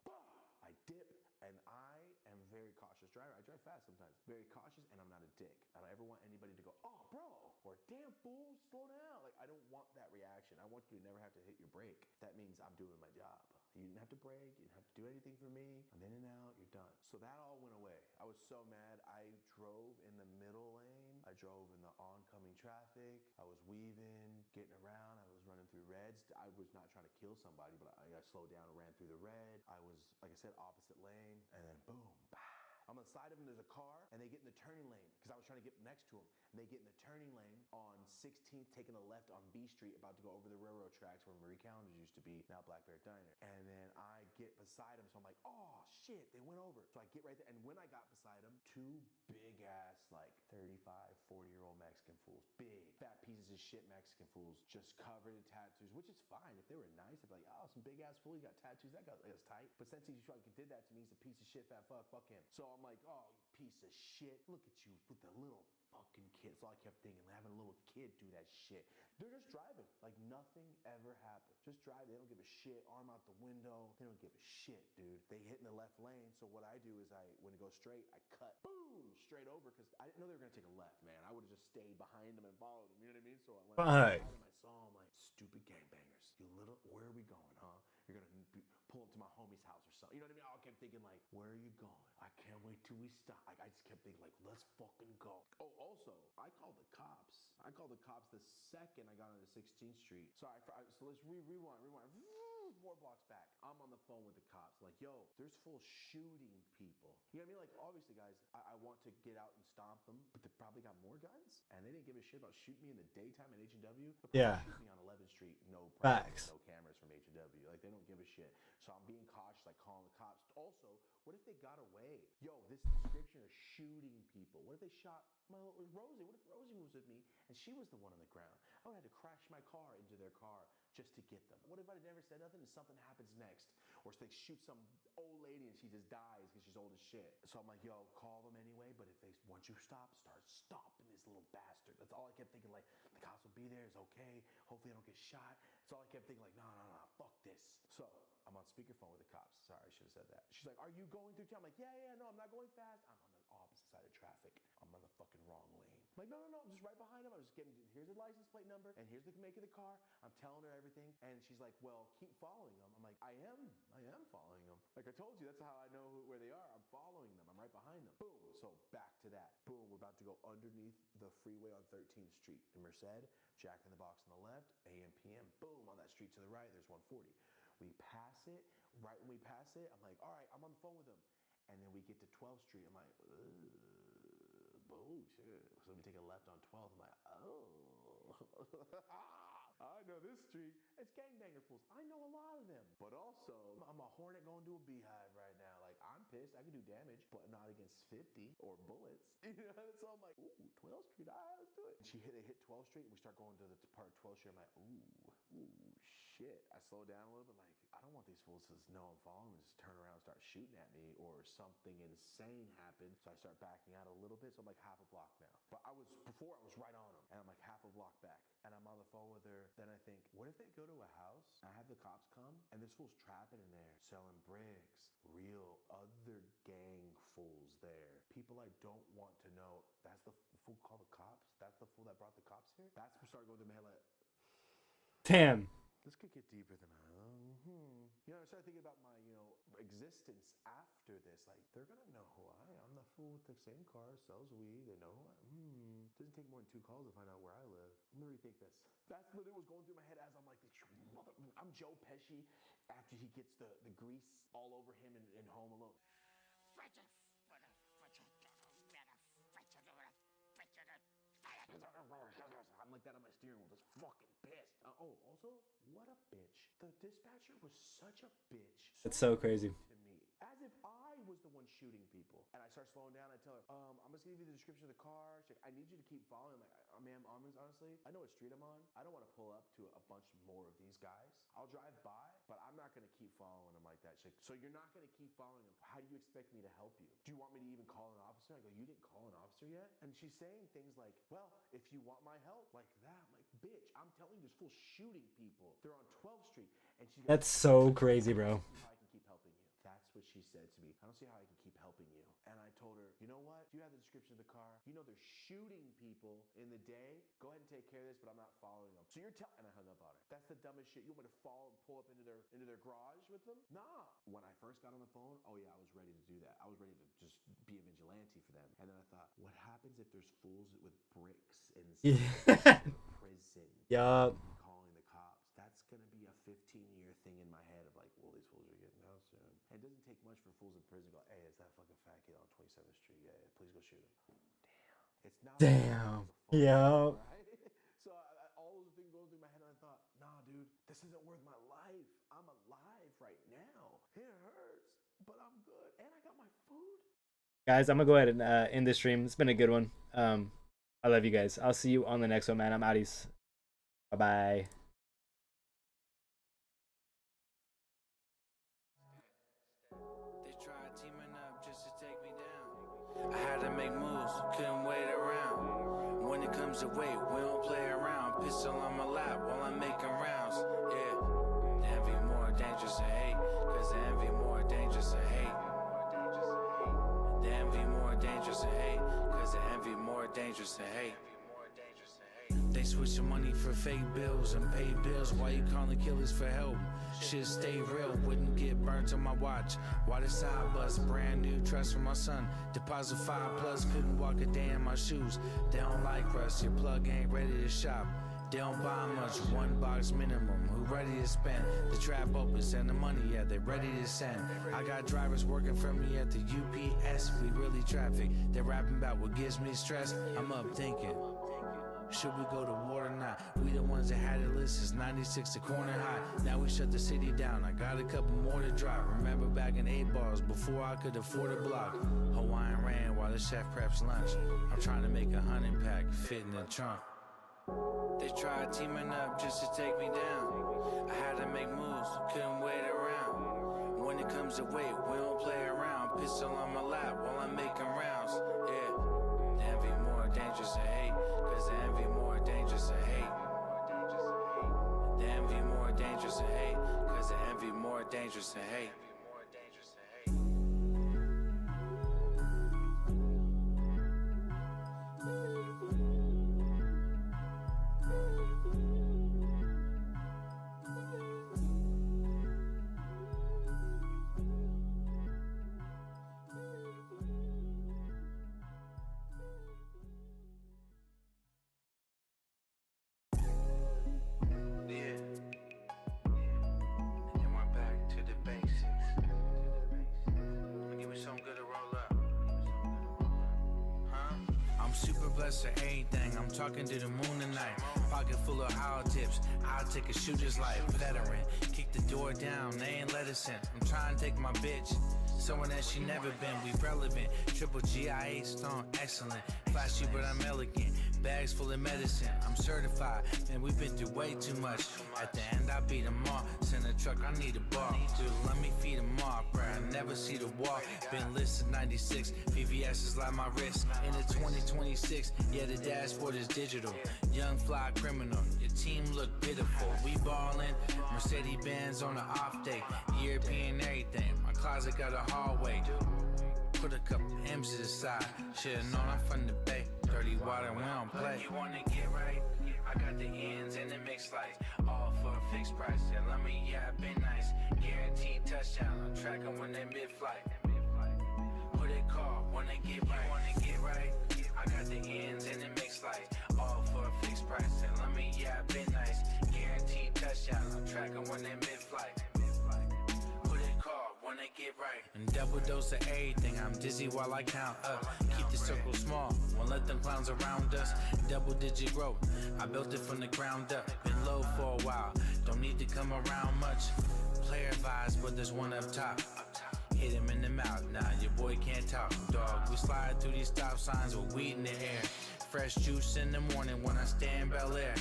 I dip, and I am very cautious driver. I drive fast sometimes. Very cautious, and I'm not a dick. I don't ever want anybody to go, oh, bro, or damn, fool, slow down. Like, I don't want that reaction. I want you to never have to hit your brake. That means I'm doing my job. You didn't have to brake. You didn't have to do anything for me. I'm in and out. You're done. So that all went away. I was so mad. I drove in the middle lane. I drove in the oncoming traffic. I was weaving, getting around. I was running through reds. I was not trying to kill somebody, but I slowed down and ran through the red. I was, like I said, opposite lane. And then boom, bah. On the side of them, there's a car, and they get in the turning lane because I was trying to get next to them. And they get in the turning lane on 16th, taking a left on B Street, about to go over the railroad tracks where Marie Callender's used to be, now Black Bear Diner. And then I get beside them, so I'm like, oh, shit, they went over. So I get right there, and when I got beside them, 2 big-ass, like, 35, 40-year-old Mexican fools, big, fat pieces of shit Mexican fools, just covered in tattoos, which is fine. If they were nice, I'd be like, oh, some big-ass fool, he got tattoos, that guy's tight. But since he fucking did that to me, he's a piece of shit, fat fuck him. So I'm like, oh, you piece of shit. Look at you with the little fucking kid. That's all I kept thinking, having a little kid do that shit. They're just driving like nothing ever happened. Just drive. They don't give a shit. Arm out the window. They don't give a shit, dude. They hit in the left lane. So what I do is when it goes straight, I cut, boom, straight over, because I didn't know they were going to take a left, man. I would have just stayed behind them and followed them. You know what I mean? So when I saw them, like, stupid gangbangers. You little, where are we going, huh? You're going to pull up to my homie's house or something. You know what I mean? I kept thinking, like, where are you going? I can't wait till we stop. Like, I just kept thinking, like, let's fucking go. Oh, also, I called the cops. I called the cops the second I got onto 16th Street. Sorry, so let's rewind. 4 blocks back. I'm on the phone with the cops. Like, yo, there's full shooting people. You know what I mean? Like, obviously, guys, I want to get out and stomp them, but they probably got more guns, and they didn't give a shit about shooting me in the daytime at H&W. Yeah. Shoot me on 11th Street, no problem, Facts. no cameras from H&W. Like, they don't give a shit. So I'm being cautious, like calling the cops. Also, what if they got away? Yo, this description of shooting people. What if they shot Rosie? What if Rosie was with me and she was the one on the ground? I would have to crash my car into their car just to get them. What if I never said nothing and something happens next? Or they shoot some old lady and she just dies because she's old as shit. So I'm like, yo, call them anyway, but if once you start stopping this little bastard. That's all I kept thinking, like, the cops will be there, it's okay. Hopefully I don't get shot. That's all I kept thinking, like, no, fuck this. So I'm on speakerphone with the cops. Sorry, I should have said that. She's like, are you going through town? I'm like, yeah, no, I'm not going fast. I'm on the opposite side of traffic. I'm on the fucking wrong lane. I'm like, no, I'm just right behind him. I'm just getting, here's the license plate number, and here's the make of the car. I'm telling her everything, and she's like, well, keep following them. I'm like, I am following them. Like I told you, that's how I know where they are. I'm following them. I'm right behind them. Boom. So back to that. Boom. We're about to go underneath the freeway on 13th Street in Merced. Jack in the Box on the left, AM, PM. Boom. On that street to the right, there's 140. We pass it. Right when we pass it, I'm like, all right, I'm on the phone with them. And then we get to 12th Street. I'm like, bullshit. So we take a left on 12th. I'm like, oh. I know this street. It's gangbanger fools. I know a lot of them. But also, I'm a hornet going to a beehive right now. Like, I'm pissed. I can do damage, but not against 50 or bullets. You know? So I'm like, ooh, 12th Street. All right, let's do it. They hit 12th Street, and we start going to the part of 12th Street. I'm like, ooh, shit. I slow down a little bit. Like, I don't want these fools to know I'm following and just turn around and start shooting at me or something insane happen. So I start backing out a little bit. So I'm like half a block now. But before I was right on them, and I'm like half a block back. And I'm on the phone with her. Then I think, what if they go to a house? I have the cops come, and this fool's trapping in there, selling bricks. Real other gang fools there. People I don't want to know. That's the fool called the cops? That's the fool that brought the cops here? That's what started going through my head like, Damn. this could get deeper than You know, I started thinking about my, existence after this. Like, they're going to know who I am. I'm the fool with the same car, sells weed. They know who I am. Doesn't take more than 2 calls to find out where I live. I'm gonna rethink this. That's literally what's going through my head as I'm like, I'm Joe Pesci after he gets the grease all over him in Home Alone. I'm like that on my steering wheel, just fucking pissed. Oh, also, what a bitch. The dispatcher was such a bitch. It's so crazy. To me, as if I was the one shooting people. And I start slowing down. I tell her, I'm just gonna give you the description of the car. She's like, I need you to keep following. I'm like, ma'am, honestly, I know what street I'm on. I don't want to pull up to a bunch more of these guys. I'll drive by, but I'm not gonna keep following them like that. She's like, so you're not gonna keep following them. How do you expect me to help you? Do you want me to even call an officer? I go, you didn't call an officer yet? And she's saying things like, well, if you want my help, like that. I'm like, bitch, I'm telling you, there's full shooting people. They're on 12th Street. And she goes, That's so crazy, bro. I can keep helping you. That's what she said to me. I don't see how I can keep helping you. And I told her, you know what? You have the description of the car. You know they're shooting people in the day. Go ahead and take care of this, but I'm not following them. So you're telling, and I hung up on her. That's the dumbest shit. You want me to pull up into their garage with them? Nah. When I first got on the phone, oh yeah, I was ready to do that. I was ready to just be a vigilante for them. And then I thought, what happens if there's fools with bricks in prison? Yup. Calling the cops. That's gonna be a 15-year thing in my head of like, well, these fools are getting out soon. And it doesn't take much for fools in prison to go, hey, it's that fucking fat kid on 27th Street. Yeah, please go shoot him. Damn. It's not. Damn. Yeah. Right? So all those things going through my head, and I thought, nah, dude, this isn't worth my life. I'm alive right now. It hurts, but I'm good, and I got my food. Guys, I'm gonna go ahead and end this stream. It's been a good one. I love you guys. I'll see you on the next one, man. I'm outies. Bye bye. They tried teaming up just to take me down. I had to make moves, couldn't wait around. When it comes to weight, we don't play around. Pistol on my lap while I'm making rounds. Yeah, the envy more dangerous than hate. Cause the envy more dangerous than hate. The envy more dangerous than hate. Cause the envy more dangerous than hate. They switching money for fake bills and pay bills while you calling killers for help. Shit stay real, wouldn't get burnt on my watch. Why the side bus, brand new trust for my son. Deposit 5+, couldn't walk a day in my shoes. They don't like us, your plug ain't ready to shop. They don't buy much, 1 box minimum. Who ready to spend? The trap open, send the money, yeah, they ready to send. I got drivers working for me at the UPS. We really traffic. They're rapping about what gives me stress. I'm up thinking, should we go to war or not? We the ones that had it listed since 96 to corner high. Now we shut the city down. I got a couple more to drop. Remember back in 8 bars before I could afford a block. Hawaiian ran while the chef preps lunch. I'm trying to make 100 pack fit in the trunk. They tried teaming up just to take me down. I had to make moves, couldn't wait around. When it comes to weight, we don't play around. Pistol on my lap while I'm making rounds. Yeah, the envy more dangerous than hate. Cause the envy more dangerous than hate. The envy more dangerous than hate. Cause the envy more dangerous than hate. For anything, I'm talking to the moon tonight. Pocket full of hollow tips. I'll take a shooter's life. Veteran, kick the door down. They ain't let us in. I'm trying to take my bitch. Someone that she never been. We relevant. Triple GIA strong, excellent. Flashy, but I'm elegant. Bags full of medicine. I'm certified. Man, we've been through way too much. At the end, I beat them all. Send a truck, I need a bar. Dude, let me feed them all, bruh. I never see the wall. Been listed 96. VVS is like my wrist. In the 2026, yeah, the dashboard is digital. Young fly criminal. Your team look pitiful. We ballin'. Mercedes-Benz on the off day. European everything. My closet got a hallway. Put a couple M's to the side. Should've known I'm from the Bay. Dirty water, we don't play. You wanna get right? I got the ends and the mixed lights. All for a fixed price. Yeah, let me, yeah, I been nice. Guaranteed touchdown. I'm tracking when they mid-flight. Who they call? Wanna get right? I got the ends and the mixed lights. All wanna get right. And double dose of everything, I'm dizzy while I count up. Keep the circle small, won't let them clowns around us. Double digit growth, I built it from the ground up. Been low for a while, don't need to come around much. Player vibes, but there's one up top. Hit him in the mouth, nah, your boy can't talk, dog. We slide through these stop signs with weed in the air. Fresh juice in the morning when I stay in Bel Air.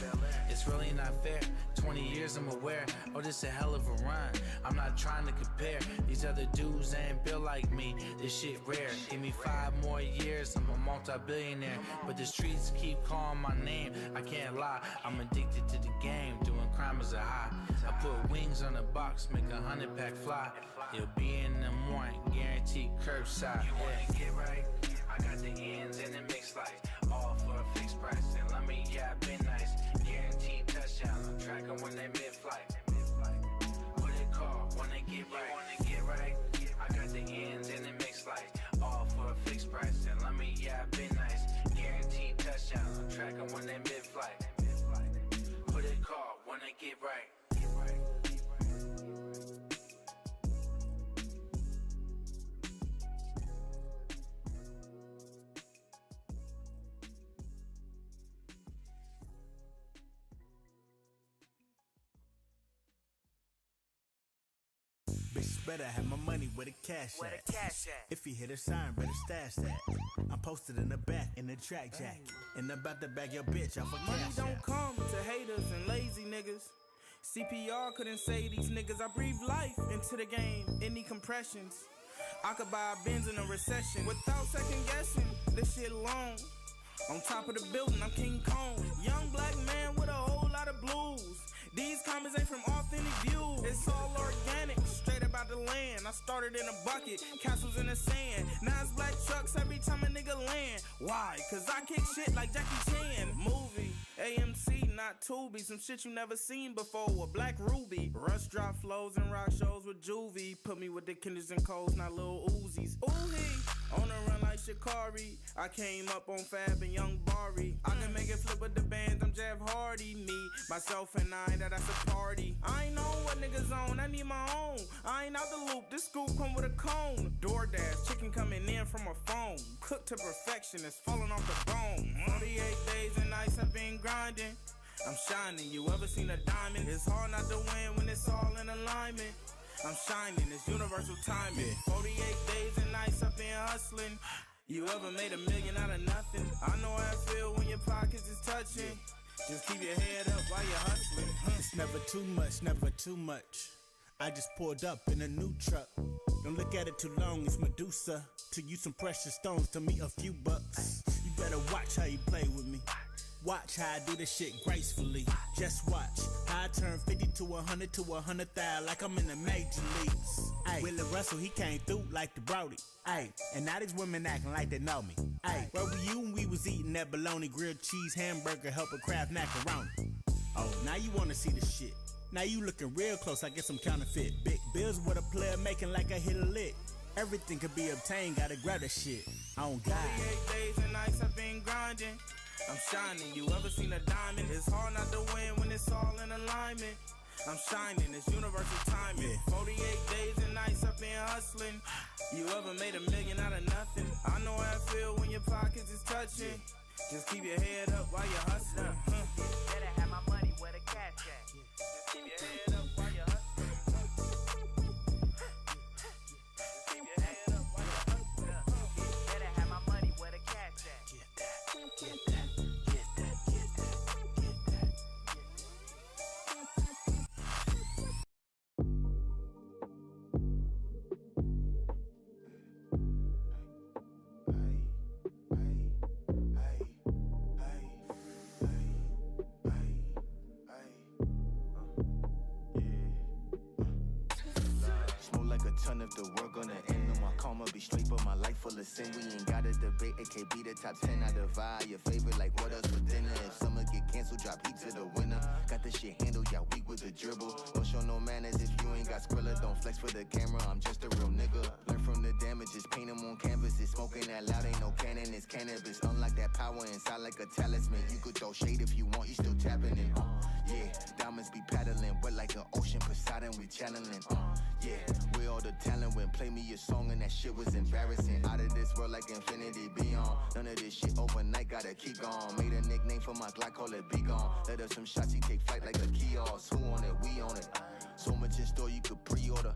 It's really not fair, 20 years I'm aware. Oh, this a hell of a run, I'm not trying to compare. These other dudes ain't built like me, this shit rare. Give me 5 more years, I'm a multi-billionaire. But the streets keep calling my name, I can't lie. I'm addicted to the game, doing crime is a high. I put wings on the box, make 100 pack fly. You'll be in the morning, guaranteed curbside. You wanna get right? I got the ends in the mix like all for a fixed price. And let me, yeah, I been nice. Guaranteed touchdown. I'm tracking when they mid-flight. Put it call, wanna get right. Wanna get right? I got the ends in the mix like all for a fixed price. And let me, yeah, I been nice. Guaranteed touchdown. I'm tracking when they mid-flight. Put it call, wanna get right. Bitch better have my money where the cash at. If he hit a sign, better stash that. I'm posted in the back in the track jack. And about to bag your bitch off a Money cash don't app. come to haters and lazy niggas. CPR couldn't save these niggas. I breathe life into the game. Any compressions, I could buy a Benz in a recession without second guessing. This shit long. On top of the building, I'm King Kong. Young black man with a whole lot of blues. These comments ain't from authentic views. It's all organic, straight up out the land. I started in a bucket, castles in the sand. Now it's black trucks every time a nigga land. Why? Cause I kick shit like Jackie Chan. Movie, AMC, not Tubi. Some shit you never seen before. A Black Ruby. Rush drop flows and rock shows with Juvie. Put me with the Kendricks and Coles, not Lil Uzis. Ooh, he on the run like Shikari. I came up on Fab and Young Bari. I can make it flip with the bands, I'm Jeff Hardy. Me, myself, and I, that's a party. I ain't know what niggas on, I need my own. I ain't out the loop, this scoop come with a cone. DoorDash, chicken coming in from a phone. Cooked to perfection, it's falling off the bone. 48 days and nights I've been grinding. I'm shining, you ever seen a diamond? It's hard not to win when it's all in alignment. I'm shining, it's universal timing. 48 days and nights I've been hustling. You ever made $1 million out of nothing? I know how I feel when your pockets is touching. Just keep your head up while you're hustling. It's never too much, never too much. I just pulled up in a new truck. Don't look at it too long, it's Medusa. To you some precious stones, to me a few bucks. You better watch how you play with me. Watch how I do this shit gracefully. Just watch how I turn 50 to 100 to 100,000 like I'm in the major leagues. Ayy, Willie Russell, he came through like the Brody. Ayy, and now these women acting like they know me. Ayy, where were you when we was eating that bologna, grilled cheese, hamburger, helper craft macaroni? Oh, now you wanna see the shit. Now you looking real close, I guess I'm counterfeit. Big bills with a player making like I hit a lick. Everything could be obtained, gotta grab that shit. On God. 48 days and nights I've been grinding. I'm shining, you ever seen a diamond? It's hard not to win when it's all in alignment. I'm shining, it's universal timing. 48 days and nights I've been hustling. You ever made $1 million out of nothing? I know how I feel when your pockets is touching. Just keep your head up while you're hustling. Better have my money where the cash at. Just keep your head up while you're hustling. Just keep your head up while you're hustling. Better have my money where the cash at. Get that, get that. If the world gonna end, then my karma be straight, but my life full of sin. We ain't gotta debate, it can't be the top 10 out of five. Your favorite, like what else for dinner? If summer get canceled, drop heat to the winter. Got the shit handled, y'all weak with the dribble. Don't show no manners if you ain't got Skrilla. Don't flex for the camera, I'm just a real nigga. Learn from the damages, paint them on canvases. Smoking that loud, ain't no cannon, it's cannabis. Unlike that power inside like a talisman. You could throw shade if you want, you still tapping in. Yeah, diamonds be paddling, wet like an ocean, Poseidon, we channeling. Yeah, where all the talent when play me a song and that shit was embarrassing. Out of this world like infinity beyond. None of this shit overnight, gotta keep going. Made a nickname for my Glock, call it Be Gone. Let us some shots, he take flight like a kiosk. Who on it? We on it. So much in store you could pre-order.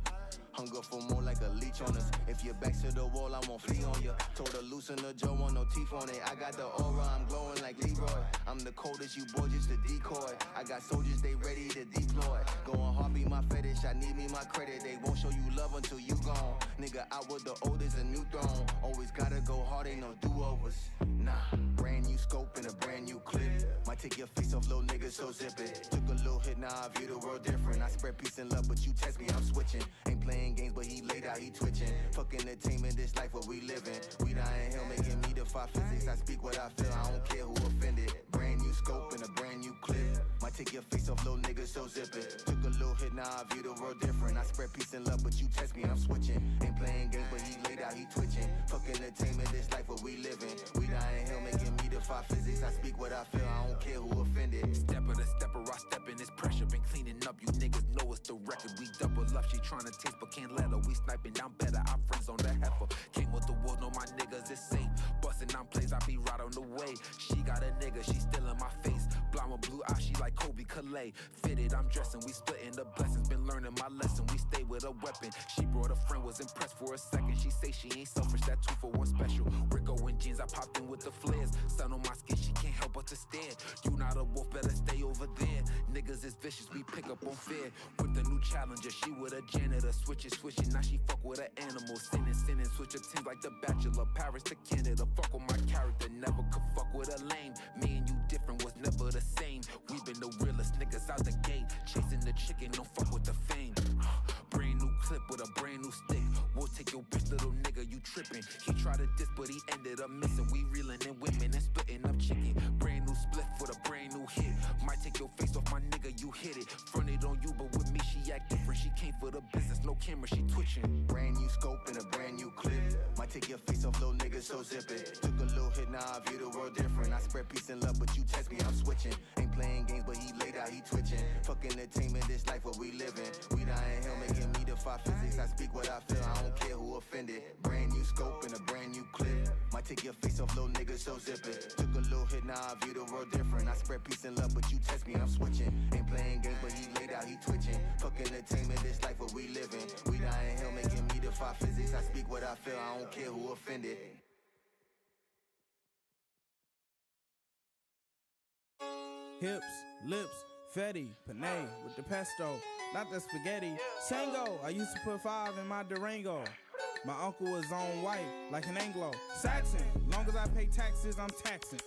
Hunger for more like a leech on us. If your back's to the wall, I won't flee on ya. Told her loosen the jaw, want no teeth on it. I got the aura, I'm glowing like Leroy. I'm the coldest, you boy just a decoy. I got soldiers, they ready to deploy. Going hard be my fetish, I need me my credit. They won't show you love until you gone. Nigga out with the old is a new throne. Always gotta go hard, ain't no do-overs. Nah, brand new scope and a brand new clip. Might take your face off, little nigga, so zip it. Took a little hit, now I view the world different. I spread peace and love, but you test me, I'm switching. Ain't playing games, but he laid out, he twitching. Fuck entertainment, this life what we living. We dying hell, making me defy physics. I speak what I feel, I don't care who offended. Brand new scope and a brand new clip. Might take your face off, little nigga, so zip it. Took a little hit, now I view the world different. I spread peace and love, but you test me, I'm switching. Ain't playing games, but he laid out, he twitching. Fuck entertainment, this life what we living. We dying hell, making me defy physics. I speak what I feel, I don't care who offended. Stepper to stepper, I step in this pressure. Been cleaning up, you niggas know it's the record. We double up, she tryna taste but can't let her. We sniping down better, our friends on the heifer. Came with the wolves, know my niggas is safe. Busting on plays, I be right on the way. She got a nigga, she still in my face. Blonde with blue eyes, she like Kobe Calais. Fitted, I'm dressing, we splitting the blessings. Been learning my lesson, we stay with a weapon. She brought a friend, was impressed for a second. She say she ain't selfish, that 2 for 1 special. Rico and jeans, I popped in with the flares. Sun on my skin, she can't help but to stare. You not a wolf, better stay over there. Niggas is vicious, we pick up on fear. With the new challenger, she with a janitor. Switching, now she fuck with an animal. Sinning, switch her teams like the Bachelor. Paris to Canada, fuck with my character. Never could fuck with a lame. Me and you different, was never the same. We been the realest niggas out the gate. Chasing the chicken, don't fuck with the fame. Brand new clip with a brand new stick. We'll take your bitch, little nigga, you tripping. He tried to diss, but he ended up missing. We reeling in women and splitting up chicken. Brand new split with a brand new hit. Might take your face off, my nigga, you hit it. Fronted on you, but with me, she act different. She came for the business, no camera, she twitching. Brand new scope and a brand new clip. Might take your face off, little nigga, so zip it. Took a little hit, now I view the world different. I spread peace and love, but you test me, I'm switching. Ain't playing games, but he laid out, he twitching. Fuck entertainment, this life what we living. We dying hell, making me defy physics. I speak what I feel, I don't care who offended. Brand new scope and a brand new clip. Might take your face off, little nigga, so zip it. Took a little hit, now I view the world different. I spread peace and love, but you test me, I'm switching. Ain't playing games, but he laid out, he twitching. Fuck entertainment, this life what we living. We dying hell, making me defy physics. I speak what I feel, I don't care who offended. Hips, lips, Fetty, Panay with the pesto, not the spaghetti. Sango, I used to put 5 in my Durango. My uncle was on white like an Anglo. Saxon, long as I pay taxes, I'm taxing.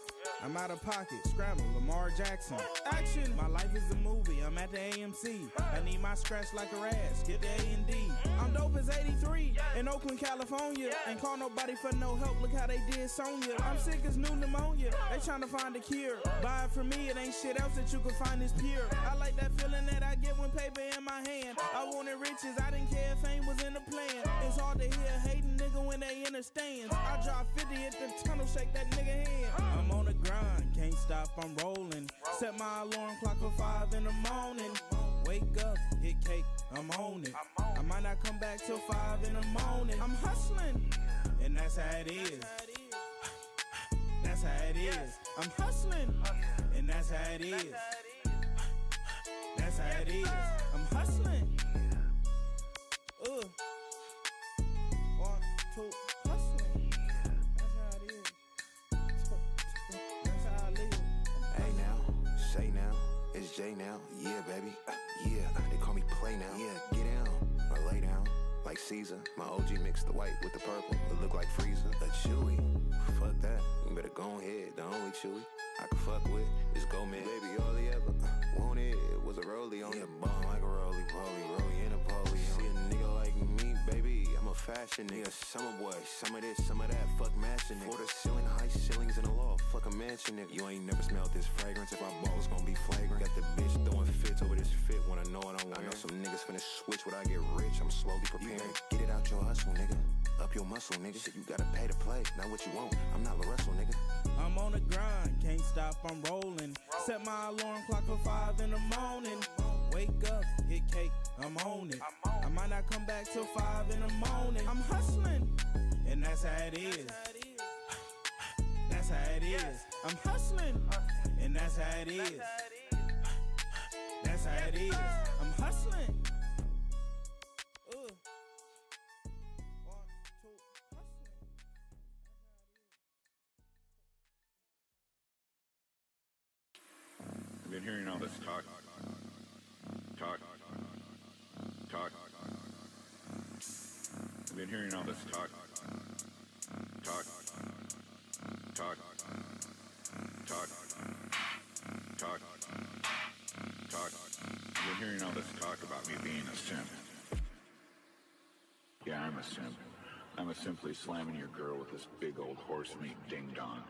I'm out of pocket, scramble, Lamar Jackson. Action, my life is a movie, I'm at the AMC. I need my scratch like a rash, get the A&D. I'm dope as 83, in Oakland, California. Ain't call nobody for no help, look how they did Sonya. I'm sick as new pneumonia, they tryna find a cure. Buy it from me, it ain't shit else that you can find is pure. I like that feeling that I get when paper in my hand. I wanted riches, I didn't care if fame was in the plan. It's hard to hear a hating nigga when they in the stands. I drop 50 at the tunnel, shake that nigga hand. I'm on the grind, can't stop, I'm rolling. Set my alarm clock for 5 in the morning. Wake up, hit cake, I'm on it. I might not come back till 5 in the morning. I'm hustling, and that's how it is. That's how it is. I'm hustling, and that's how it is. That's how it is. I'm hustling. 1, 2, hustling. That's how it is. That's how I live. Hey now, say now, it's Jay now. Yeah, baby. Yeah, they call me play now. Yeah, get down or lay down. Like Caesar, my OG mixed the white with the purple. It look like Freezer, a Chewy. Fuck that, you better go ahead. The only Chewy I can fuck with is Go Man. Baby, all he ever wanted was a rollie on it. Bum like a rollie in a poly. See a nigga like me, baby, I'm a fashion nigga. Summer boy, some of this, some of that, fuck matching nigga. Floor to ceiling, high ceilings in the law, fuck a mansion nigga. You ain't never smelled this fragrance, if I ball it's gonna be flagrant. Got the bitch throwing fits over this fit, wanna know what I'm wearing. I know some niggas finna switch when I get rich, I'm slowly preparing. Get it out your hustle, nigga. Up your muscle, nigga. Shit, you gotta pay to play, not what you want. I'm not La Russell, nigga. I'm on the grind, can't stop, I'm rolling. Set my alarm clock for 5 in the morning. Wake up, hit cake, I'm on it. I might not come back till 5 in the morning. I'm hustling, and that's how it is. That's how it is. I'm hustling, and that's how it is. That's how it is. I'm hustling. I've been hearing all this talk. I've been hearing all this talk. I've been hearing all this talk about me being a simp. Yeah, I'm a simp. I'm a simply slamming your girl with this big old horse meat ding-dong.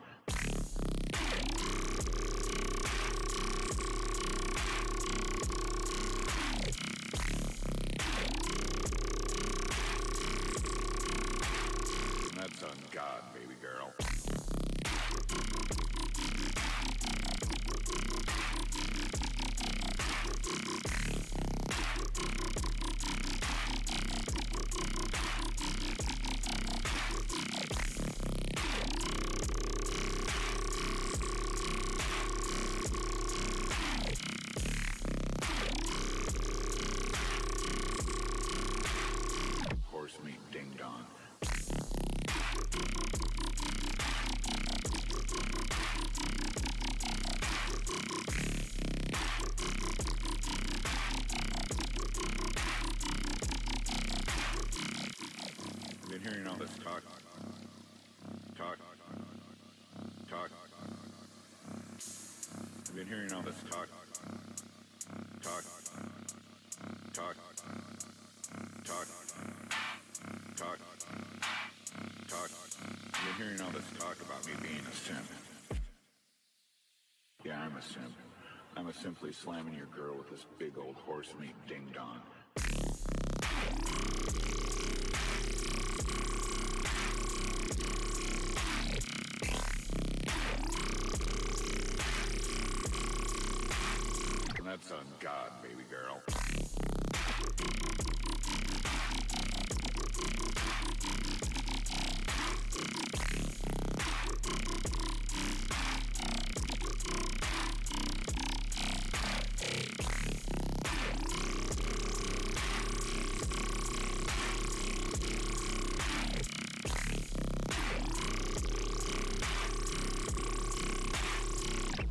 And that's on God, baby girl. Horse meat ding-dong. I've been hearing all this talk. I've been hearing all this talk. I've been hearing all this talk about me being a simp. Yeah, I'm a simp. I'm a simply slamming your girl with this big old horse meat ding-dong. And that's on God, baby girl.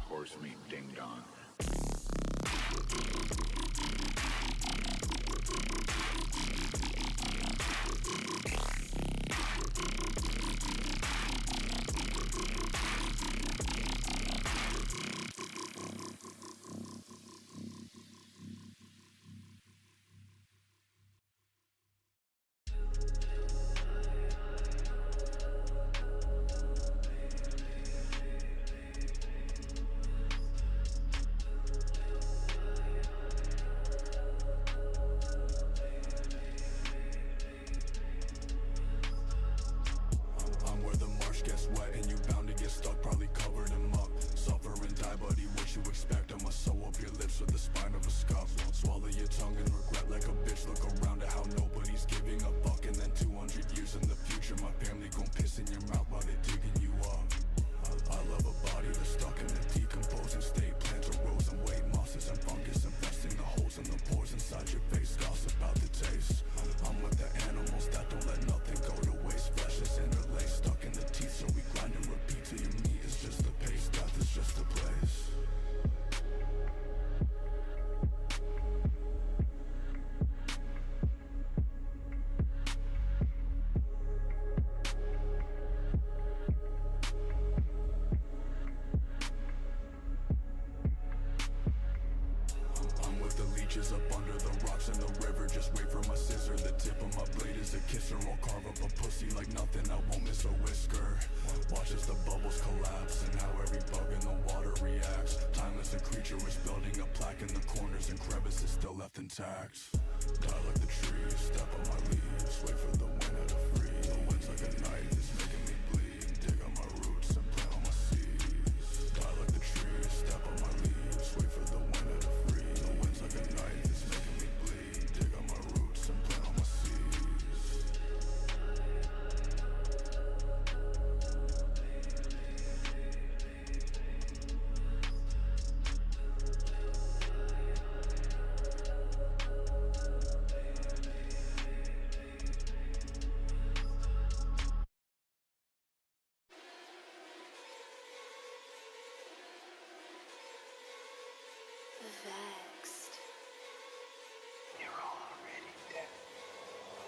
Horse meat ding-dong. I'm where the marsh gets wet and you bound to get stuck, probably covered him up. Suffer and die, buddy, what you expect? I'ma sew up your lips with the spine of a scuff. Swallow your tongue and regret like a bitch. Look around at how nobody's giving a fuck. And then 200 years in the future, my family gon' piss in your mouth while they digging you up. I love a body that's stuck in the decomposing state. Plants are rose and weight, mosses and fungus infesting the holes in the pores inside your face. Gossip about the taste. I'm with the animals that don't let nothing go to waste. Flesh is interlaced, stuck in the teeth, so we grind and repeat till your meat is just the pace. Death is just a place. I'm with the leeches up under the rocks in the river. Just wait for my scissor. The tip of my blade is a kisser. I'll carve up a pussy like nothing. I won't miss a whisker. Watch as the bubbles collapse and how every bug in the water reacts. Timeless a creature is building a plaque in the corners and crevices still left intact. Die like the trees, step on my leaves. Wait for the winter to freeze. The wind's like a knife, it's making me bleed. Dig on my roots and plant on my seeds. Die like the trees, step on my leaves. Wait for the winter to freeze. The wind's like a knife, it's making me bleed. Dig on my roots and plant vexed. You're already dead.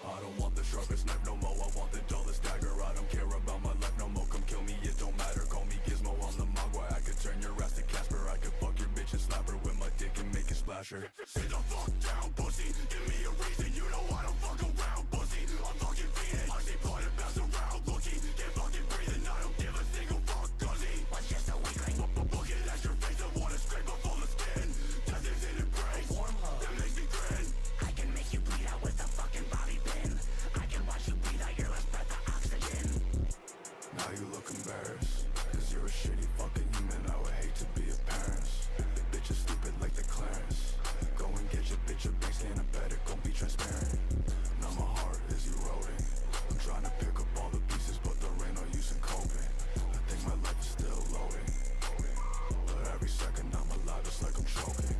I don't want the sharpest knife no more, I want the dullest dagger. I don't care about my life no more, come kill me, it don't matter. Call me Gizmo, I'm the Mogwai. I could turn your ass to Casper, I could fuck your bitch and slap her with my dick and make it splash her. Sit the fuck down, pussy, give me a reason, you know I don't fuck around, pussy. I'm fucking fiending, I see blood and bounce around, looking, can't fucking breathe and I don't give a single fuck, cuzzy. I'm just a weakling, looking at your face, I wanna scrape up all the skin. Death is in a brace, that makes me grin. I can make you bleed out with a fucking bobby pin. I can watch you bleed out your last breath of oxygen. Now you look embarrassed, cause you're a shitty fucking human. I would hate to be a parent. Bitch is stupid like the Clarence. Go and get your bitch a big scan of bed, it gon' be transparent. Now my heart is eroding, I'm trying to pick up all the pieces, but there ain't no use in coping. I think my life is still loading, but every second I'm alive, it's like I'm choking.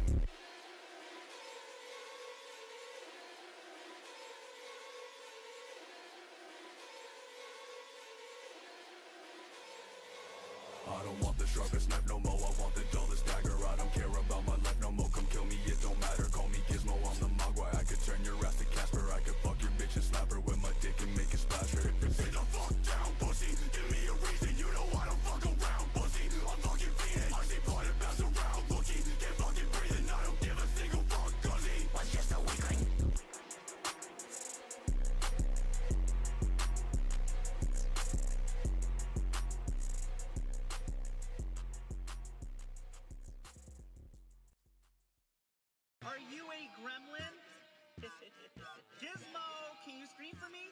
I don't want the sharpest knife no more, I want the dullest dagger. I don't care about my life no more, come kill me, it don't matter. Call me Gizmo, I'm the Mogwai. I could turn your ass to Casper, I could fuck your bitch and slap her with my dick and make it splash her. Sit the fuck down, pussy, give me a reason, you know I don't fuck around, pussy. I'm fucking fiending, I see blood and bounce around, looking, can't fucking breathe and I don't give a single fuck, cuzzy. Was just a weakling. Are you a gremlin? Gizmo, can you scream for me?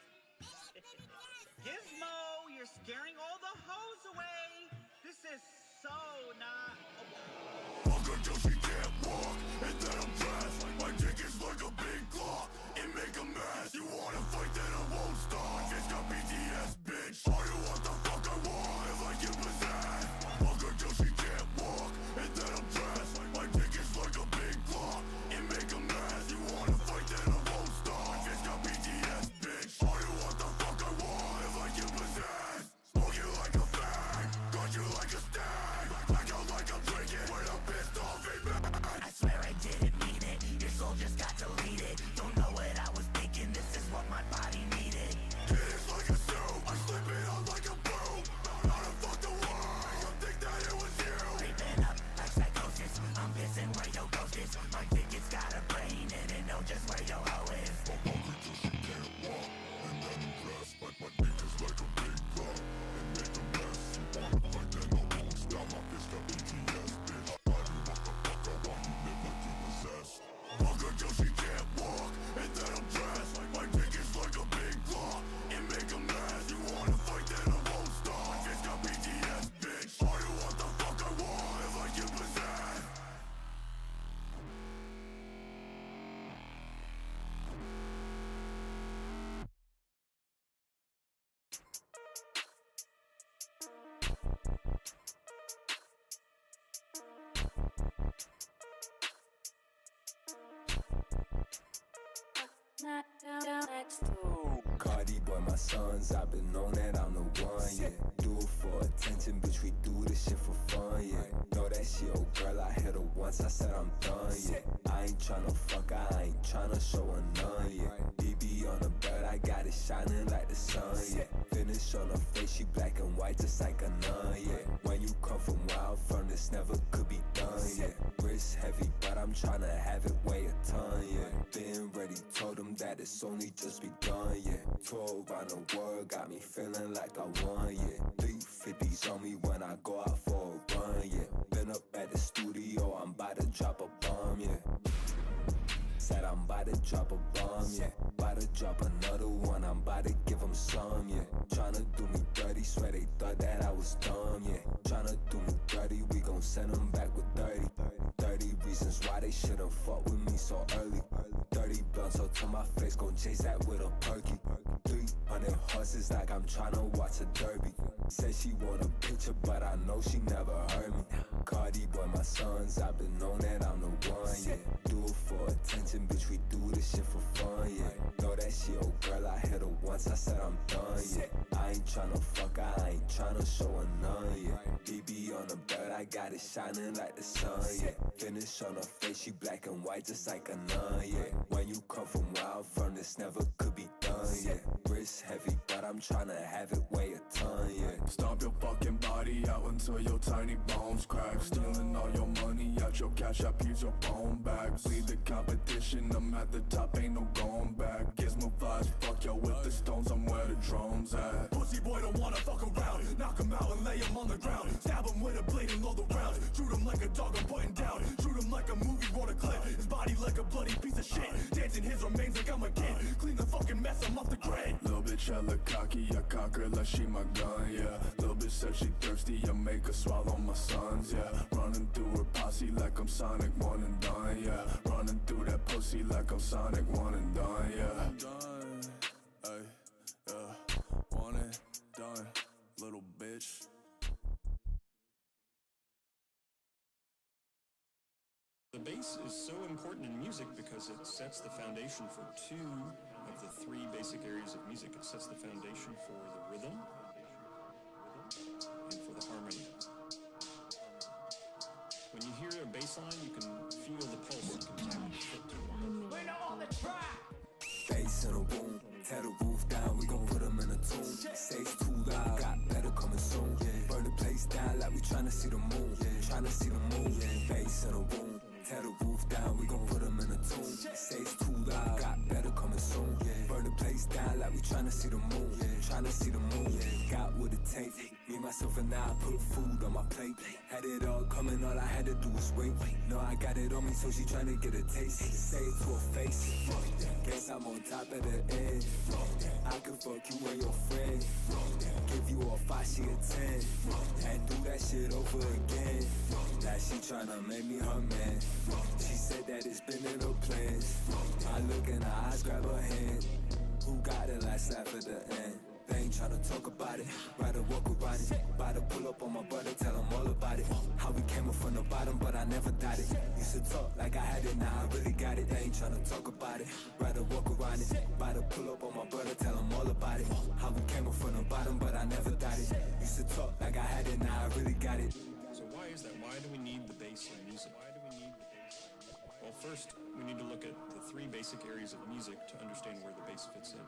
Gizmo, you're scaring all the hoes away. This is so not. Fuck her till she can't walk, and then I'm dressed. My dick is like a big clock, it make a mess. You wanna fight, then I won't stop. It's got BTS, bitch. I do what the fuck I want if I get possessed. Fuck her till she can't walk, and then I'm dressed. My dick is like a big clock, it make a mess. You wanna fight, then I won't stop. It's got BTS, bitch. I do what the fuck I want if I get possessed. Smoke you like a fag, got you like a stag. Black out like I'm drinking when I'm pissed off and mad. I swear I didn't mean it. Your soul just got deleted. Don't know what I was thinking. This is what my body needed. It is like a soup, I slip it out like a boom. How to fuck the world, you think that it was you? Creeping up like psychosis. I'm pissing where your ghost is. My dick, it's got a brain and it know just where your hoe is. I'm hungry till she can't walk, and then I'm dressed like my dick is like a big clock. It make a mess, you wanna fight then I won't stop. My fist got BTS, bitch. I do what the fuck I want, you live like you possessed. Fuck her till she can't walk, and then I'm dressed. My dick is like a big clock, it make a mess. You wanna fight then I won't stop. My fist got BTS, bitch. I do what the fuck I want if I get possessed. Cardi boy, my sons, I've been on that, I'm the one, yeah. Do it for attention, bitch, we do this shit for fun, yeah. Know that she old girl, I hit her once, I said I'm done, yeah. I ain't tryna fuck, I ain't tryna show her none, yeah. BB on the bird, I got it shining like the sun, yeah. Finish on her face, she black and white just like a nun, yeah. When you come from wild from this never could be done, yeah. Wrist heavy, but I'm tryna have it weigh a ton, yeah. Been ready, told them that it's only just begun, yeah. Tour around the world, got me feeling like I won, yeah. 350s on me when I go out for a run, yeah. Been up at the studio, I'm about to drop a bomb, yeah. Said I'm about to drop a bomb, yeah. About to drop another one, I'm about to give them some, yeah. Tryna do me dirty, swear they thought that I was dumb, yeah. Tryna do me dirty, we gon' send them back with 30. 30 reasons why they shouldn't fuck with me so early. 30 blunts up to my face, gon' chase that with a perky. 300 horses like I'm tryna watch a derby. Said she want a picture, but I know she never heard me. Cardi boy, my sons, I've been on that, I'm the one, yeah. Do it for attention, bitch, we do this shit for fun, yeah. Know that she old girl, I hit her once, I said I'm done, yeah. I ain't tryna fuck her, I ain't tryna show her none, yeah. BB on the belt, I got it shining like the sun, yeah. Finish on her face, she black and white just like a nun, yeah. When you come from where I'm from, this never could be done, yeah. Wrist heavy, but I'm tryna have it weigh a ton, yeah. Stomp your fucking body out until your tiny bones crack. Stealing all your money out your cash, I use your phone back. Lead the competition, I'm at the top, ain't no going back. Gizmo flies, fuck yo with the stones, I'm where the drones at. Pussy boy don't wanna fuck around, knock him out and lay him on the ground. Stab him with a blade and load the rounds. Shoot him like a dog, I'm putting down. Shoot him like a movie, roll a clip. His body like a bloody piece of shit. Dancing his remains like I'm a kid. Clean the fucking mess, I'm off the grid. Little bitch hella cocky, I conquer like she my gun, yeah. Little bitch said she thirsty, I make her swallow my sons, yeah. Running through her posse like I'm Sonic, one and done, yeah. Running through that pussy like I'm Sonic, one and done, yeah. I'm done, ay, yeah. One and done, little bitch. The bass is so important in music because it sets the foundation for two of the three basic areas of music. It sets the foundation for the rhythm and for the harmony. When you hear a bass line, you can feel the pulse. You can tap the foot to it. We're not on the track. Bass in a room, tear the roof down, we gon' put them in a tomb. Stage too loud, got better coming soon. Burn the place down like we tryna see the moon. Tryna see the moon. Bass in a room, tear the roof down, we gon' put them in a tomb. Stage too loud, got better coming soon. Burn the place down like we tryna see the moon. Tryna see the moon. Got what it takes. Me, myself, and I put food on my plate. Had it all coming, all I had to do was wait. No, I got it on me, so she tryna get a taste. Say it to her face. Guess I'm on top of the end. I can fuck you and your friend. Give you a 5, she a 10. And do that shit over again. Now she tryna make me her man. She said that it's been in her plans. I look in her eyes, grab her hand. Who got the last laugh at the end? They ain't tryna talk about it, rather walk around it. About to pull up on my brother, tell him all about it. How we came up from the bottom, but I never doubted. Used to talk like I had it, now I really got it. They ain't tryna talk about it, rather walk around it. About to pull up on my brother, tell him all about it. How we came up from the bottom, but I never doubted. Used to talk like I had it, now I really got it. So why is that? Why do we need the bass in music? Well, first, we need to look at the three basic areas of music to understand where the bass fits in.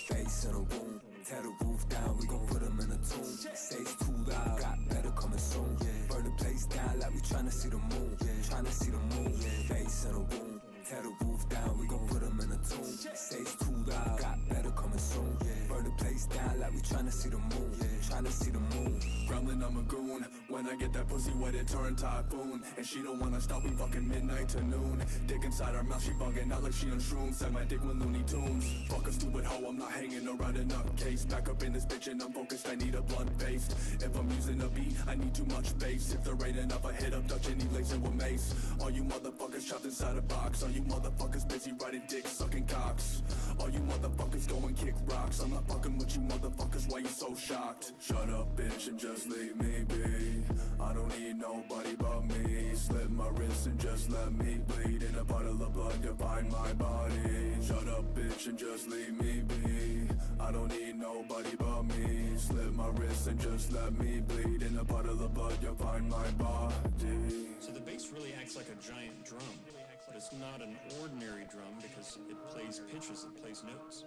Bass in a room, tear the roof down, we gon' put them in a tomb. Stage too loud, got better coming soon. Burn the place down like we tryna see the moon. Tryna see the moon. Bass in a room, tear the roof down, we gon' put them in a tomb. Stage too loud, got better coming soon. Burn the place down like we tryna see the moon. Tryna see the moon. Gremlin, I'm a goon. When I get that pussy wet, it turn typhoon. And she don't wanna stop, we fucking midnight to noon. Dick inside her mouth, she bugging out like she on shrooms. Said my dick with Looney Tunes. Fuck a stupid hoe, I'm not hanging around a nutcase. Back up in this bitch and I'm focused, I need a blunt face. If I'm using a beat, I need too much bass. If there ain't enough, I hit up Dutch and he lays it with mace. All you motherfuckers trapped inside a box. All you motherfuckers busy riding dicks, sucking cocks. All you motherfuckers go and kick rocks. I'm not fucking with you motherfuckers, why you so shocked? Shut up bitch and just leave me be. I don't need nobody but me. Slit my wrist and just let me bleed. In a bottle of blood to find my body. Shut up bitch and just leave me be. I don't need nobody but me. Slit my wrist and just let me bleed. In a bottle of blood you'll find my body. So the bass really acts like a giant drum, but it's not an ordinary drum because it plays pitches, it plays notes.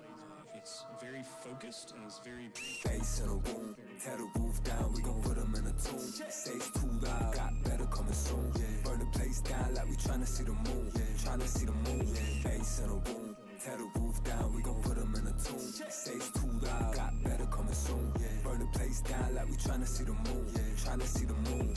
It's very focused and it's very... Bass in a room, tear the roof down, we gon' put them in a tomb. Stage too loud, got better coming soon. Burn the place down like we tryna see the moon. Tryna see the moon. Bass in a room, tear the roof down, we gon' put them in a tomb. Stage too loud, got better coming soon. Burn the place down like we tryna see the moon. Tryna see the moon.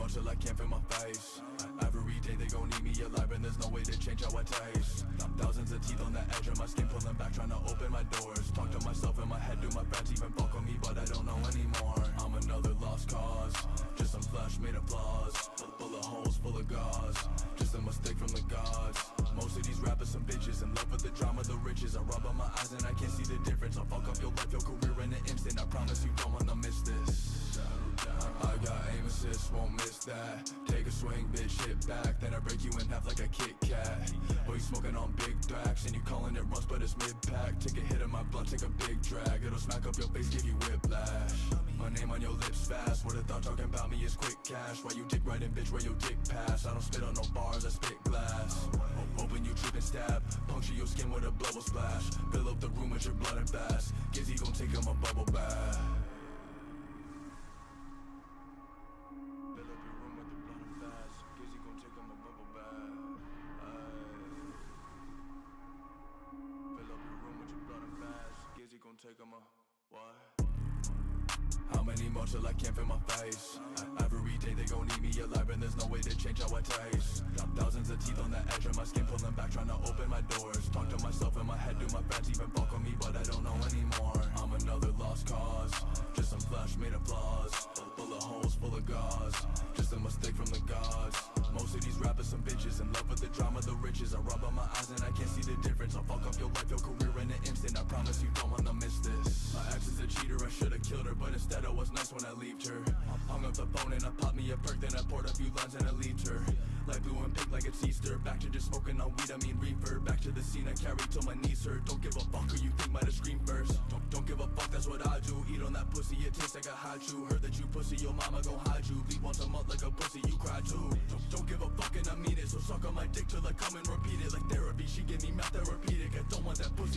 more till I can't feel my face. Every day they gon' need me alive and there's no way to change how I taste. Thousands of teeth on the edge of my skin pulling back trying to open my doors. Talk to myself in my head, do my friends even fuck with me but I don't know anymore. I'm another lost cause, just some flesh made of flaws. Full of holes, full of gauze, just a mistake from the gods. Most of these rappers some bitches, in love with the drama, the riches. I rub on my eyes and I can't see the difference. I'll fuck up your life, your career in an instant. I promise you don't wanna miss this. I got aim assist, won't miss that. Take a swing, bitch, hit back, then I break you in half like a Kit Kat. Boy, you smoking on big tracks and you calling it runs, but it's mid-pack. Take a hit of my blunt, take a big drag. It'll smack up your face, give you whiplash. My name on your lips fast. What a thought talking about me is quick cash. Why you dick riding, bitch, where your dick pass? I don't spit on no bars, I spit glass. Open you trip and stab, puncture your skin with a bubble splash. Fill up the room with your blood and fast. Gizzy gon' take him a bubble bath. Fill up your room with the blood and fast. Gizzy gon' take him a bubble bath. Fill up your room with your blood and fast. Gizzy gon' take him a what? How many more till I can't feel my face? Every day they gon' need me alive and there's no way to change how I taste. Thousands of teeth on the edge of my skin pulling back trying to open my doors. Talk to myself in my head, do my friends even fuck with me but I don't know anymore. I'm another lost cause, just some flesh made of flaws. Full of holes, full of gauze, just a mistake from the gods. Most of these rappers some bitches, in love with the drama, the riches. I rub on my eyes and I can't see the difference. I'll fuck up your life, your career in an instant. I promise you don't wanna miss this. My ex is a cheater, I should've killed her, but instead I was nice when I left her. Hung up the phone and I popped me a perk, then I poured a few lines and I left her. Like blue and pink like it's Easter. Back to just smoking on weed, I mean reefer. Back to the scene I carry till my knees hurt. Don't give a fuck who you think might have screamed first. Don't give a fuck, that's what I do. Eat on that pussy, it tastes like a hot chew. Heard that you pussy, your mama gon' hide you. Bleed once a month like a pussy, you cry too. Don't give a fuck and I mean it. So suck on my dick till I come and repeat it. Like therapy, she give me mouth therapeutic. I don't want that pussy